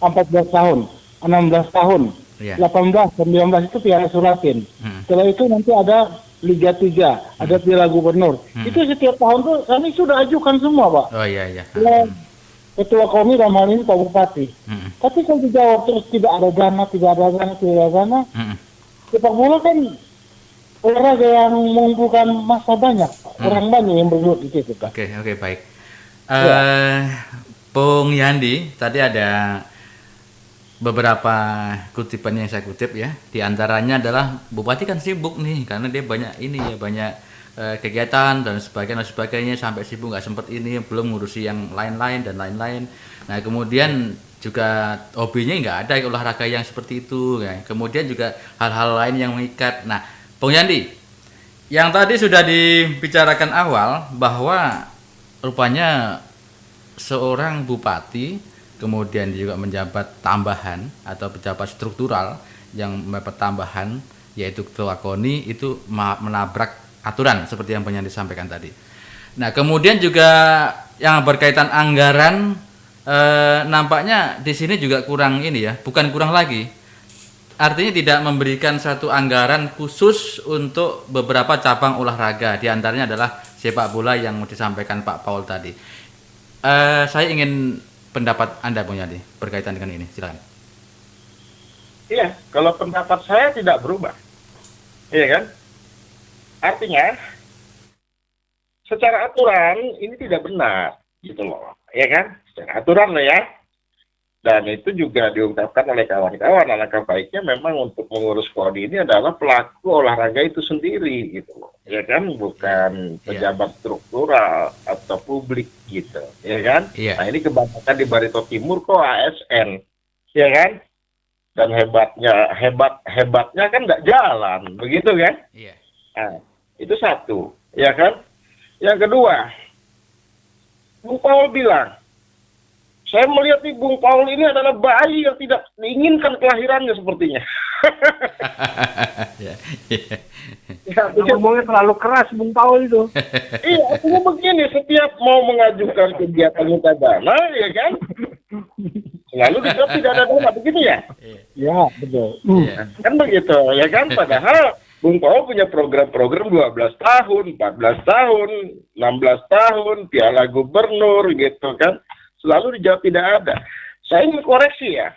14 tahun, 16 tahun, 18, 19 itu Piala Suratin. Setelah itu nanti ada Liga 3, ada Piala Gubernur. Itu setiap tahun tuh kami sudah ajukan semua, Pak. Oh iya. Ketua KONI dalam hal ini Pak Bupati. Tapi kalau dijawab terus tidak ada dana. Sepak bola kan olahraga yang mengumpulkan massa banyak, orang banyak yang bergelut di situ, Pak. Oke, baik. Bung Yandi, tadi ada beberapa kutipan yang saya kutip ya. Di antaranya adalah Bupati kan sibuk nih karena dia banyak kegiatan dan sebagainya sampai sibuk nggak sempat ini, belum ngurusi yang lain-lain dan lain-lain. Nah, kemudian juga hobinya nggak ada olahraga yang seperti itu ya. Kemudian juga hal-hal lain yang mengikat. Nah, Bung Yandi, yang tadi sudah dibicarakan awal bahwa rupanya seorang bupati kemudian juga menjabat tambahan atau pejabat struktural yang mendapat tambahan yaitu ketua KONI itu menabrak aturan seperti yang Bung Yandi sampaikan tadi. Nah, kemudian juga yang berkaitan anggaran nampaknya di sini juga kurang bukan kurang lagi. Artinya tidak memberikan satu anggaran khusus untuk beberapa cabang olahraga. Di antaranya adalah sepak bola yang disampaikan Pak Paul tadi. Saya ingin pendapat Anda, Bung Yandi, berkaitan dengan ini. Silakan. Iya, kalau pendapat saya tidak berubah. Iya kan? Artinya secara aturan ini tidak benar, gitu loh. Iya kan? Secara aturan loh ya. Dan itu juga diungkapkan oleh kawan-kawan. Alangkah baiknya memang untuk mengurus KONI ini adalah pelaku olahraga itu sendiri gitu loh. Ya kan, bukan pejabat struktural atau publik gitu. Ya kan? Nah, ini kebanyakan di Barito Timur kok ASN. Ya kan? Dan hebatnya kan nggak jalan, begitu kan? Nah, itu satu, ya kan? Yang kedua, Bung Paul bilang, saya melihat nih Bung Paul ini adalah bayi yang tidak diinginkan kelahirannya sepertinya. Ngomongnya terlalu keras Bung Paul itu. Iya, artinya begini, setiap mau mengajukan kegiatan minta dana, ya kan? Selalu dijawab tidak ada dana, begitu ya? Ya, betul. Kan begitu, ya kan? Padahal Bung Paul punya program-program 12 tahun, 14 tahun, 16 tahun, Piala Gubernur gitu kan. Selalu dijawab tidak ada. Saya ingin koreksi ya.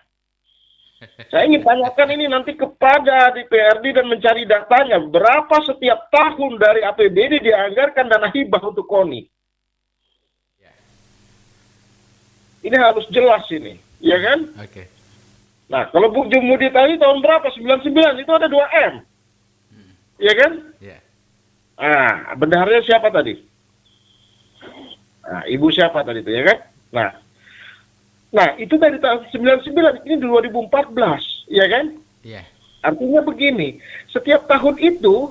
Saya ingin tanyakan ini nanti kepada DPRD dan mencari datanya. Berapa setiap tahun dari APBD dianggarkan dana hibah untuk KONI? Ini harus jelas ini. Ya kan? Oke. Nah, kalau Bung Jumudi tadi tahun berapa? 99, itu ada 2M. Ya kan? Iya. Nah, bendaharanya siapa tadi? Nah, ibu siapa tadi itu, ya kan? Nah, itu dari tahun 99, ini 2014, ya kan? Iya. Artinya begini, setiap tahun itu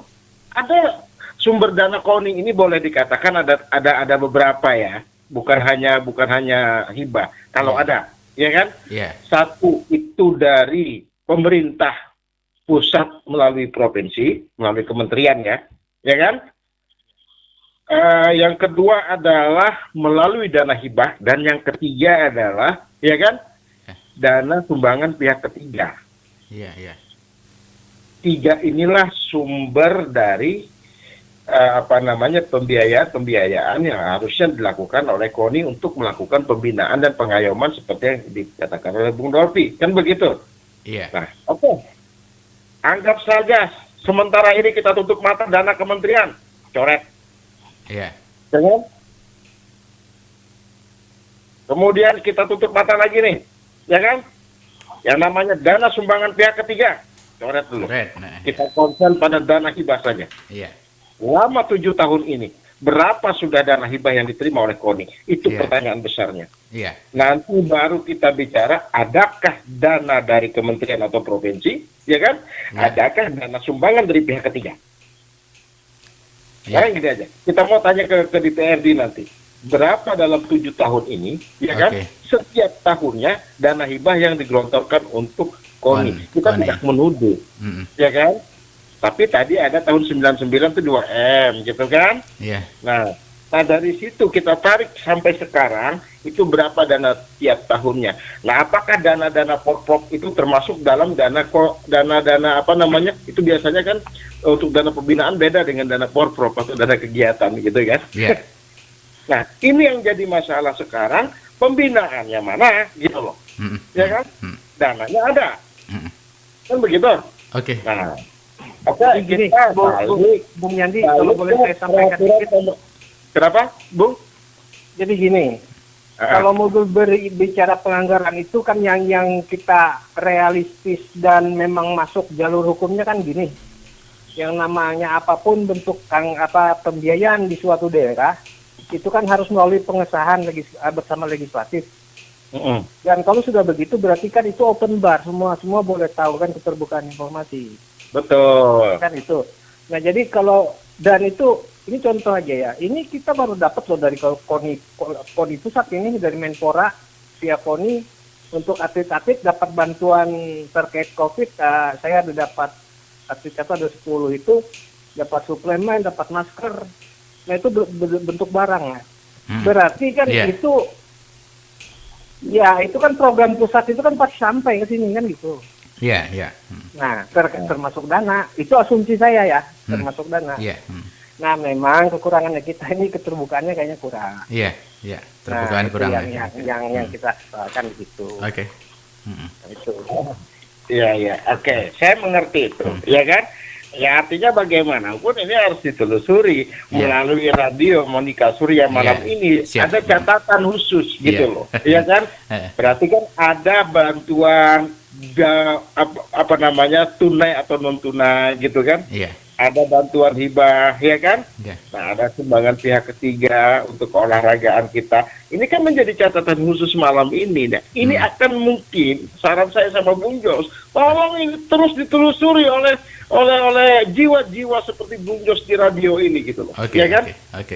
ada sumber dana KONI ini boleh dikatakan ada beberapa ya, bukan hanya hibah. Kalau ada, ya kan? Iya. Satu itu dari pemerintah pusat melalui provinsi, melalui kementerian ya kan? Yang kedua adalah melalui dana hibah, dan yang ketiga adalah, ya kan, dana sumbangan pihak ketiga. Iya. Tiga inilah sumber dari pembiayaan yang harusnya dilakukan oleh KONI untuk melakukan pembinaan dan pengayoman seperti yang dikatakan oleh Bung Dolfi, kan begitu? Iya. Nah, oke. Anggap saja sementara ini kita tutup mata dana kementerian, coret. Iya. Jangan. Kemudian kita tutup mata lagi nih, ya kan? Yang namanya dana sumbangan pihak ketiga, coret dulu. Kita konsen pada dana hibah saja. Iya. Selama 7 tahun ini, berapa sudah dana hibah yang diterima oleh KONI? Itu pertanyaan besarnya. Iya. Nanti baru kita bicara, adakah dana dari kementerian atau provinsi, ya kan? Adakah dana sumbangan dari pihak ketiga? Sekarang gini aja, kita mau tanya ke DPRD nanti, berapa dalam 7 tahun ini, ya kan? Setiap tahunnya dana hibah yang digelontorkan untuk KONI. Kita tidak menuduh, ya kan? Tapi tadi ada tahun 99 itu 2M, gitu kan? Iya. Nah, dari situ kita tarik sampai sekarang, itu berapa dana tiap tahunnya. Nah, apakah dana-dana porprov itu termasuk dalam dana apa namanya? Itu biasanya kan untuk dana pembinaan beda dengan dana porprov atau dana kegiatan gitu kan. Iya. Nah, ini yang jadi masalah sekarang, pembinaannya mana gitu loh. Ya kan? Dananya ada. Kan begitu? Oke. Nah, Gini, Bung Yandi, kalau boleh saya sampaikan sedikit. Kenapa, Bung? Jadi gini, kalau mau berbicara penganggaran itu kan yang kita realistis dan memang masuk jalur hukumnya kan gini. Yang namanya apapun bentuk pembiayaan di suatu daerah, itu kan harus melalui pengesahan bersama legislatif. Dan kalau sudah begitu berarti kan itu open bar, semua boleh tahu kan, keterbukaan informasi. Betul. Kan itu. Nah jadi dan itu ini contoh aja ya. Ini kita baru dapat loh dari KONI pusat ini, dari Menpora via KONI untuk atlet-atlet dapat bantuan terkait COVID. Saya ada dapat atlet ada 10 itu dapat suplemen, dapat masker. Nah itu bentuk barang ya. Berarti kan itu ya itu kan program pusat itu kan pasti sampai ke sini kan gitu. Iya, iya. Nah, termasuk dana, itu asumsi saya ya, termasuk dana. Iya. Nah, memang kekurangannya kita ini keterbukaannya kayaknya kurang. Iya, iya. Terbukaan kurang. Yang kita sesalkan begitu. Oke. Itu. Iya, iya. Oke, saya mengerti itu, ya kan? Ya artinya bagaimanapun ini harus ditelusuri melalui radio Monika Surya malam ini. Ada catatan khusus gitu loh, ya kan? Berarti kan ada bantuan tunai atau non tunai gitu kan? Iya. Ada bantuan hibah, ya kan? Nah, ada sumbangan pihak ketiga untuk olahragaan kita. Ini kan menjadi catatan khusus malam ini. Nah, ini akan mungkin saran saya sama Bung Jos, tolong ini terus ditelusuri oleh jiwa-jiwa seperti Bung Jos di radio ini gitu loh, ya kan?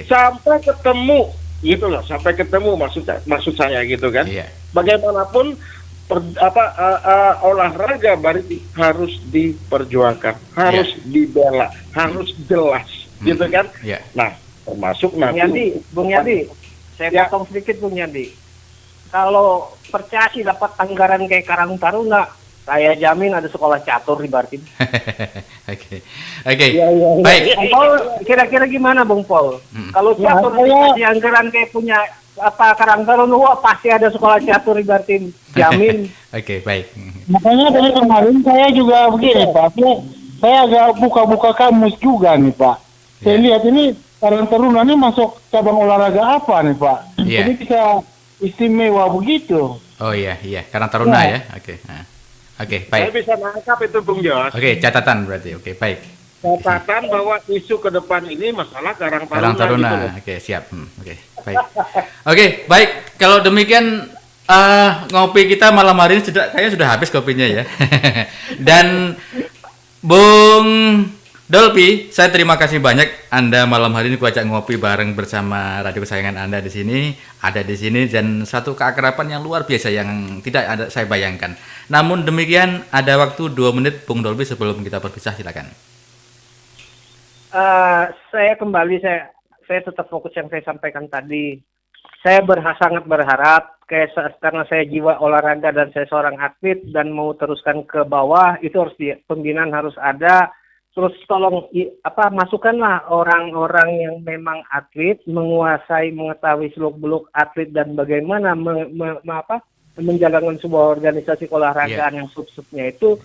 Sampai ketemu gitu loh, sampai ketemu maksud saya gitu kan? Bagaimanapun olahraga harus diperjuangkan, harus dibela, harus jelas, gitu kan? Nah, termasuk nanti. Bung Yandi, saya potong sedikit Bung Yandi. Kalau Percasi dapat anggaran kayak Karang Taruna, saya jamin ada sekolah catur di Bartim. Oke. Baik. Bung Paul, kira-kira gimana Bung Paul? Kalau catur dikasih anggaran kayak punya Karang Taruna, pasti ada sekolah catur di Bartim, jamin. Oke, baik. Makanya dari kemarin saya juga begini Pak, saya agak buka-buka kamus juga nih Pak. Saya lihat ini Karang Taruna ini masuk cabang olahraga apa nih Pak? Jadi bisa istimewa begitu. Oh iya, Karang Taruna ya. Oke, baik. Saya bisa nangkap itu Bung Jos. Oke, catatan berarti. Oke, baik. Catatan bahwa isu ke depan ini masalah Karang Taruna. Karang Taruna. Gitu. Oke, siap. Oke, baik. Oke, baik. Kalau demikian ngopi kita malam hari ini kayaknya sudah habis kopinya ya. Dan Bung Dolpi, saya terima kasih banyak Anda malam hari ini kuajak ngopi bareng bersama radio kesayangan Anda di sini, ada di sini, dan satu keakraban yang luar biasa yang tidak ada saya bayangkan. Namun demikian ada waktu 2 menit Bung Dolpi sebelum kita berpisah, silakan. Saya kembali, saya tetap fokus yang saya sampaikan tadi. Saya sangat berharap karena saya jiwa olahraga dan saya seorang atlet dan mau teruskan ke bawah, itu harus pembinaan harus ada. Terus tolong masukkanlah orang-orang yang memang atlet, mengetahui seluk-beluk atlet dan bagaimana menjalankan sebuah organisasi keolahragaan yang sub-subnya itu.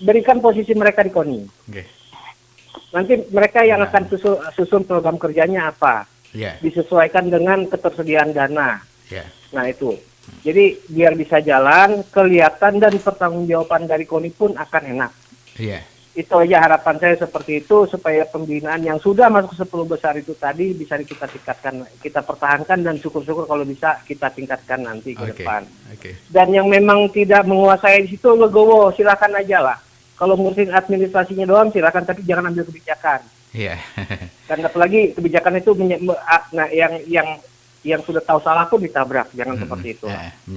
Berikan posisi mereka di KONI. Nanti mereka yang akan susun program kerjanya apa. Disesuaikan dengan ketersediaan dana. Ya. Nah itu. Jadi biar bisa jalan, kelihatan dan pertanggungjawaban dari KONI pun akan enak. Iya. Itu aja harapan saya seperti itu, supaya pembinaan yang sudah masuk 10 besar itu tadi bisa kita tingkatkan, kita pertahankan, dan syukur-syukur kalau bisa kita tingkatkan nanti ke depan. Dan yang memang tidak menguasai di situ legowo, silakan aja lah. Kalau ngurusin administrasinya doang silakan, tapi jangan ambil kebijakan. Iya. Dan apalagi kebijakan itu yang sudah tahu salah pun ditabrak, jangan seperti itu.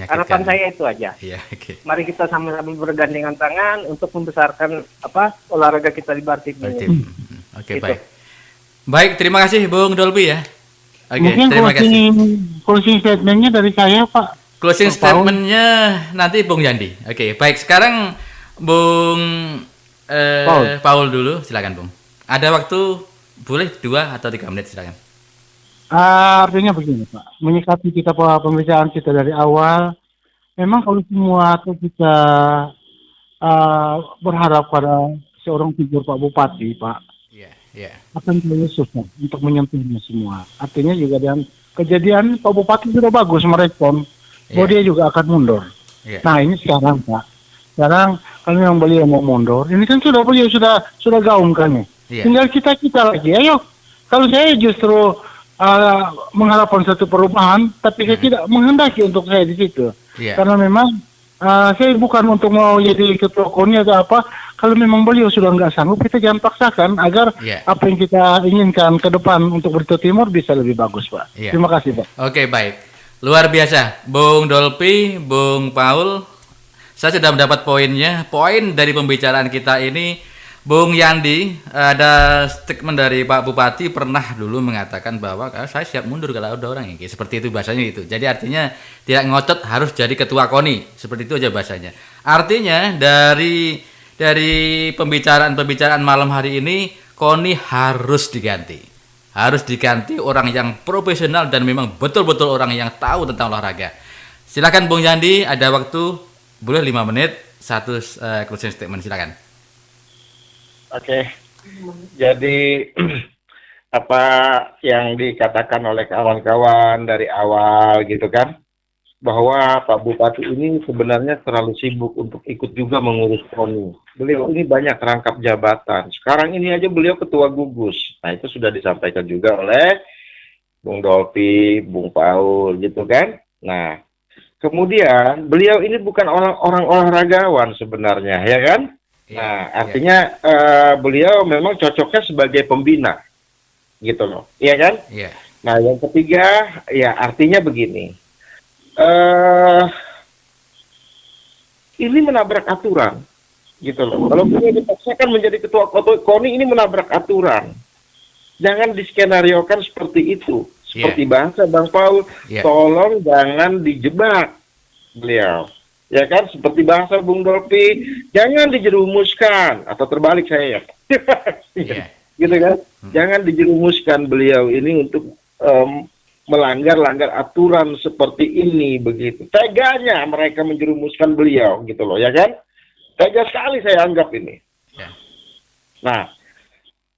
Harapan saya itu aja. Mari kita sama-sama bergandengan tangan untuk membesarkan olahraga kita di Bartim ini. Oke, baik. Baik, terima kasih Bung Dolby ya. Oke, Mungkin terima kasih. Closing statementnya dari saya, Pak. Closing statementnya nanti Bung Yandi. Oke, baik. Sekarang Bung Paul dulu, silakan Bung. Ada waktu, boleh 2 atau 3 menit, silakan. Artinya begini, Pak. Menyikapi kita pembicaraan kita dari awal, memang kalau semua atau kita berharap pada seorang figur Pak Bupati, Pak, akan terlalu susah untuk menyentuhnya semua. Artinya juga dengan kejadian Pak Bupati sudah bagus merespon, bahwa dia juga akan mundur. Nah ini sekarang, Pak. Sekarang kalau memang beliau mau mundur, ini kan beliau sudah gaungkan nih. Tinggal kita lagi. Ayo, kalau saya justru mengharapkan satu perubahan, tapi saya tidak menghendaki untuk saya di situ. Karena memang saya bukan untuk mau jadi ketua KONI atau apa. Kalau memang beliau sudah nggak sanggup, kita jangan paksakan agar apa yang kita inginkan ke depan untuk Barito Timur bisa lebih bagus, Pak. Terima kasih, Pak. Oke, baik. Luar biasa, Bung Dolby, Bung Paul. Saya sudah mendapat poinnya. Poin dari pembicaraan kita ini, Bung Yandi, ada statement dari Pak Bupati pernah dulu mengatakan bahwa saya siap mundur kalau ada orang yang seperti itu bahasanya itu. Jadi artinya tidak ngotot harus jadi ketua KONI, seperti itu aja bahasanya. Artinya dari pembicaraan malam hari ini, KONI harus diganti. Harus diganti orang yang profesional dan memang betul-betul orang yang tahu tentang olahraga. Silakan Bung Yandi, ada waktu, boleh 5 menit, 1 closing statement, silakan. Oke, jadi apa yang dikatakan oleh kawan-kawan dari awal gitu kan, bahwa Pak Bupati ini sebenarnya terlalu sibuk untuk ikut juga mengurus KONI. Beliau ini banyak rangkap jabatan. Sekarang ini aja beliau ketua gugus. Nah itu sudah disampaikan juga oleh Bung Dolby, Bung Paul gitu kan. Nah kemudian beliau ini bukan orang olahragawan sebenarnya, ya kan? Nah, artinya beliau memang cocoknya sebagai pembina, gitu loh, iya kan? Nah, yang ketiga, ya artinya begini, ini menabrak aturan, gitu loh. Kalau beliau dipaksakan menjadi ketua KONI, ini menabrak aturan. Jangan diskenariokan seperti itu, seperti bahasa Bang Paul. Tolong jangan dijebak beliau. Ya kan, seperti bahasa Bung Dolby, jangan dijerumuskan, atau terbalik saya ya, gitu kan, jangan dijerumuskan beliau ini untuk melanggar aturan seperti ini, begitu. Teganya mereka menjerumuskan beliau, gitu loh, ya kan, tega sekali saya anggap ini. Nah,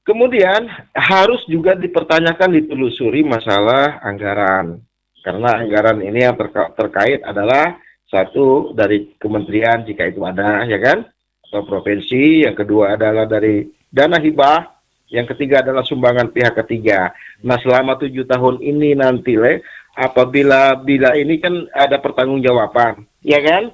kemudian harus juga dipertanyakan, ditelusuri masalah anggaran, karena anggaran ini yang terkait adalah satu dari kementerian jika itu ada, ya kan, atau provinsi. Yang kedua adalah dari dana hibah. Yang ketiga adalah sumbangan pihak ketiga. Nah selama 7 tahun ini nanti apabila ini kan ada pertanggungjawaban, ya kan?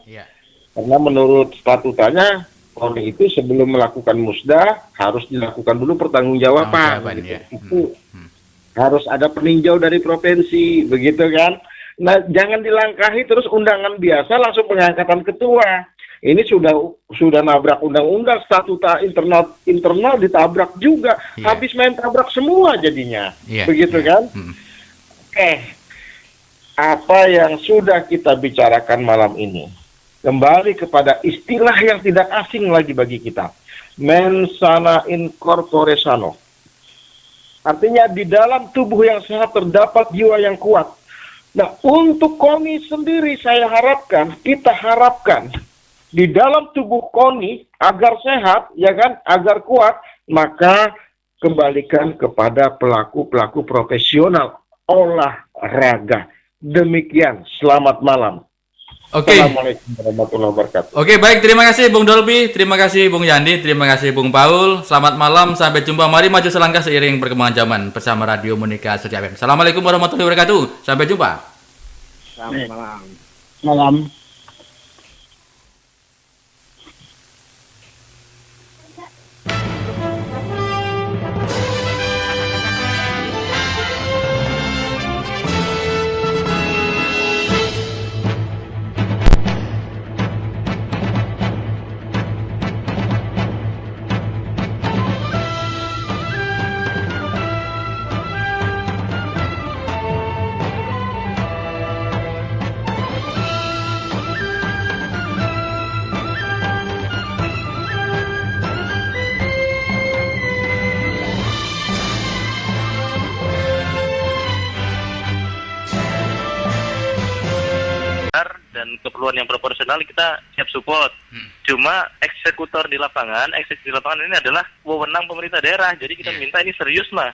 Karena menurut statutanya KONI itu sebelum melakukan musda harus dilakukan dulu pertanggungjawaban. Itu harus ada peninjau dari provinsi, begitu kan? Nah, jangan dilangkahi terus undangan biasa langsung pengangkatan ketua. Ini sudah nabrak undang-undang, statuta internal ditabrak juga. Habis main tabrak semua jadinya. Begitu kan? Apa yang sudah kita bicarakan malam ini kembali kepada istilah yang tidak asing lagi bagi kita. Mens sana in corpore sano. Artinya di dalam tubuh yang sehat terdapat jiwa yang kuat. Nah, untuk KONI sendiri kita harapkan di dalam tubuh KONI agar sehat, ya kan, agar kuat, maka kembalikan kepada pelaku-pelaku profesional olahraga. Demikian, selamat malam. Oke. Assalamualaikum warahmatullahi wabarakatuh. Oke, baik, terima kasih Bung Dolby, terima kasih Bung Yandi, terima kasih Bung Paul. Selamat malam, sampai jumpa. Mari maju selangkah seiring perkembangan zaman bersama Radio Monika Surya FM. Assalamualaikum warahmatullahi wabarakatuh. Sampai jumpa. Selamat malam. Malam. dan keperluan yang proporsional kita siap support. Cuma eksekusi di lapangan ini adalah wewenang pemerintah daerah. Jadi kita minta ini serius, Mas.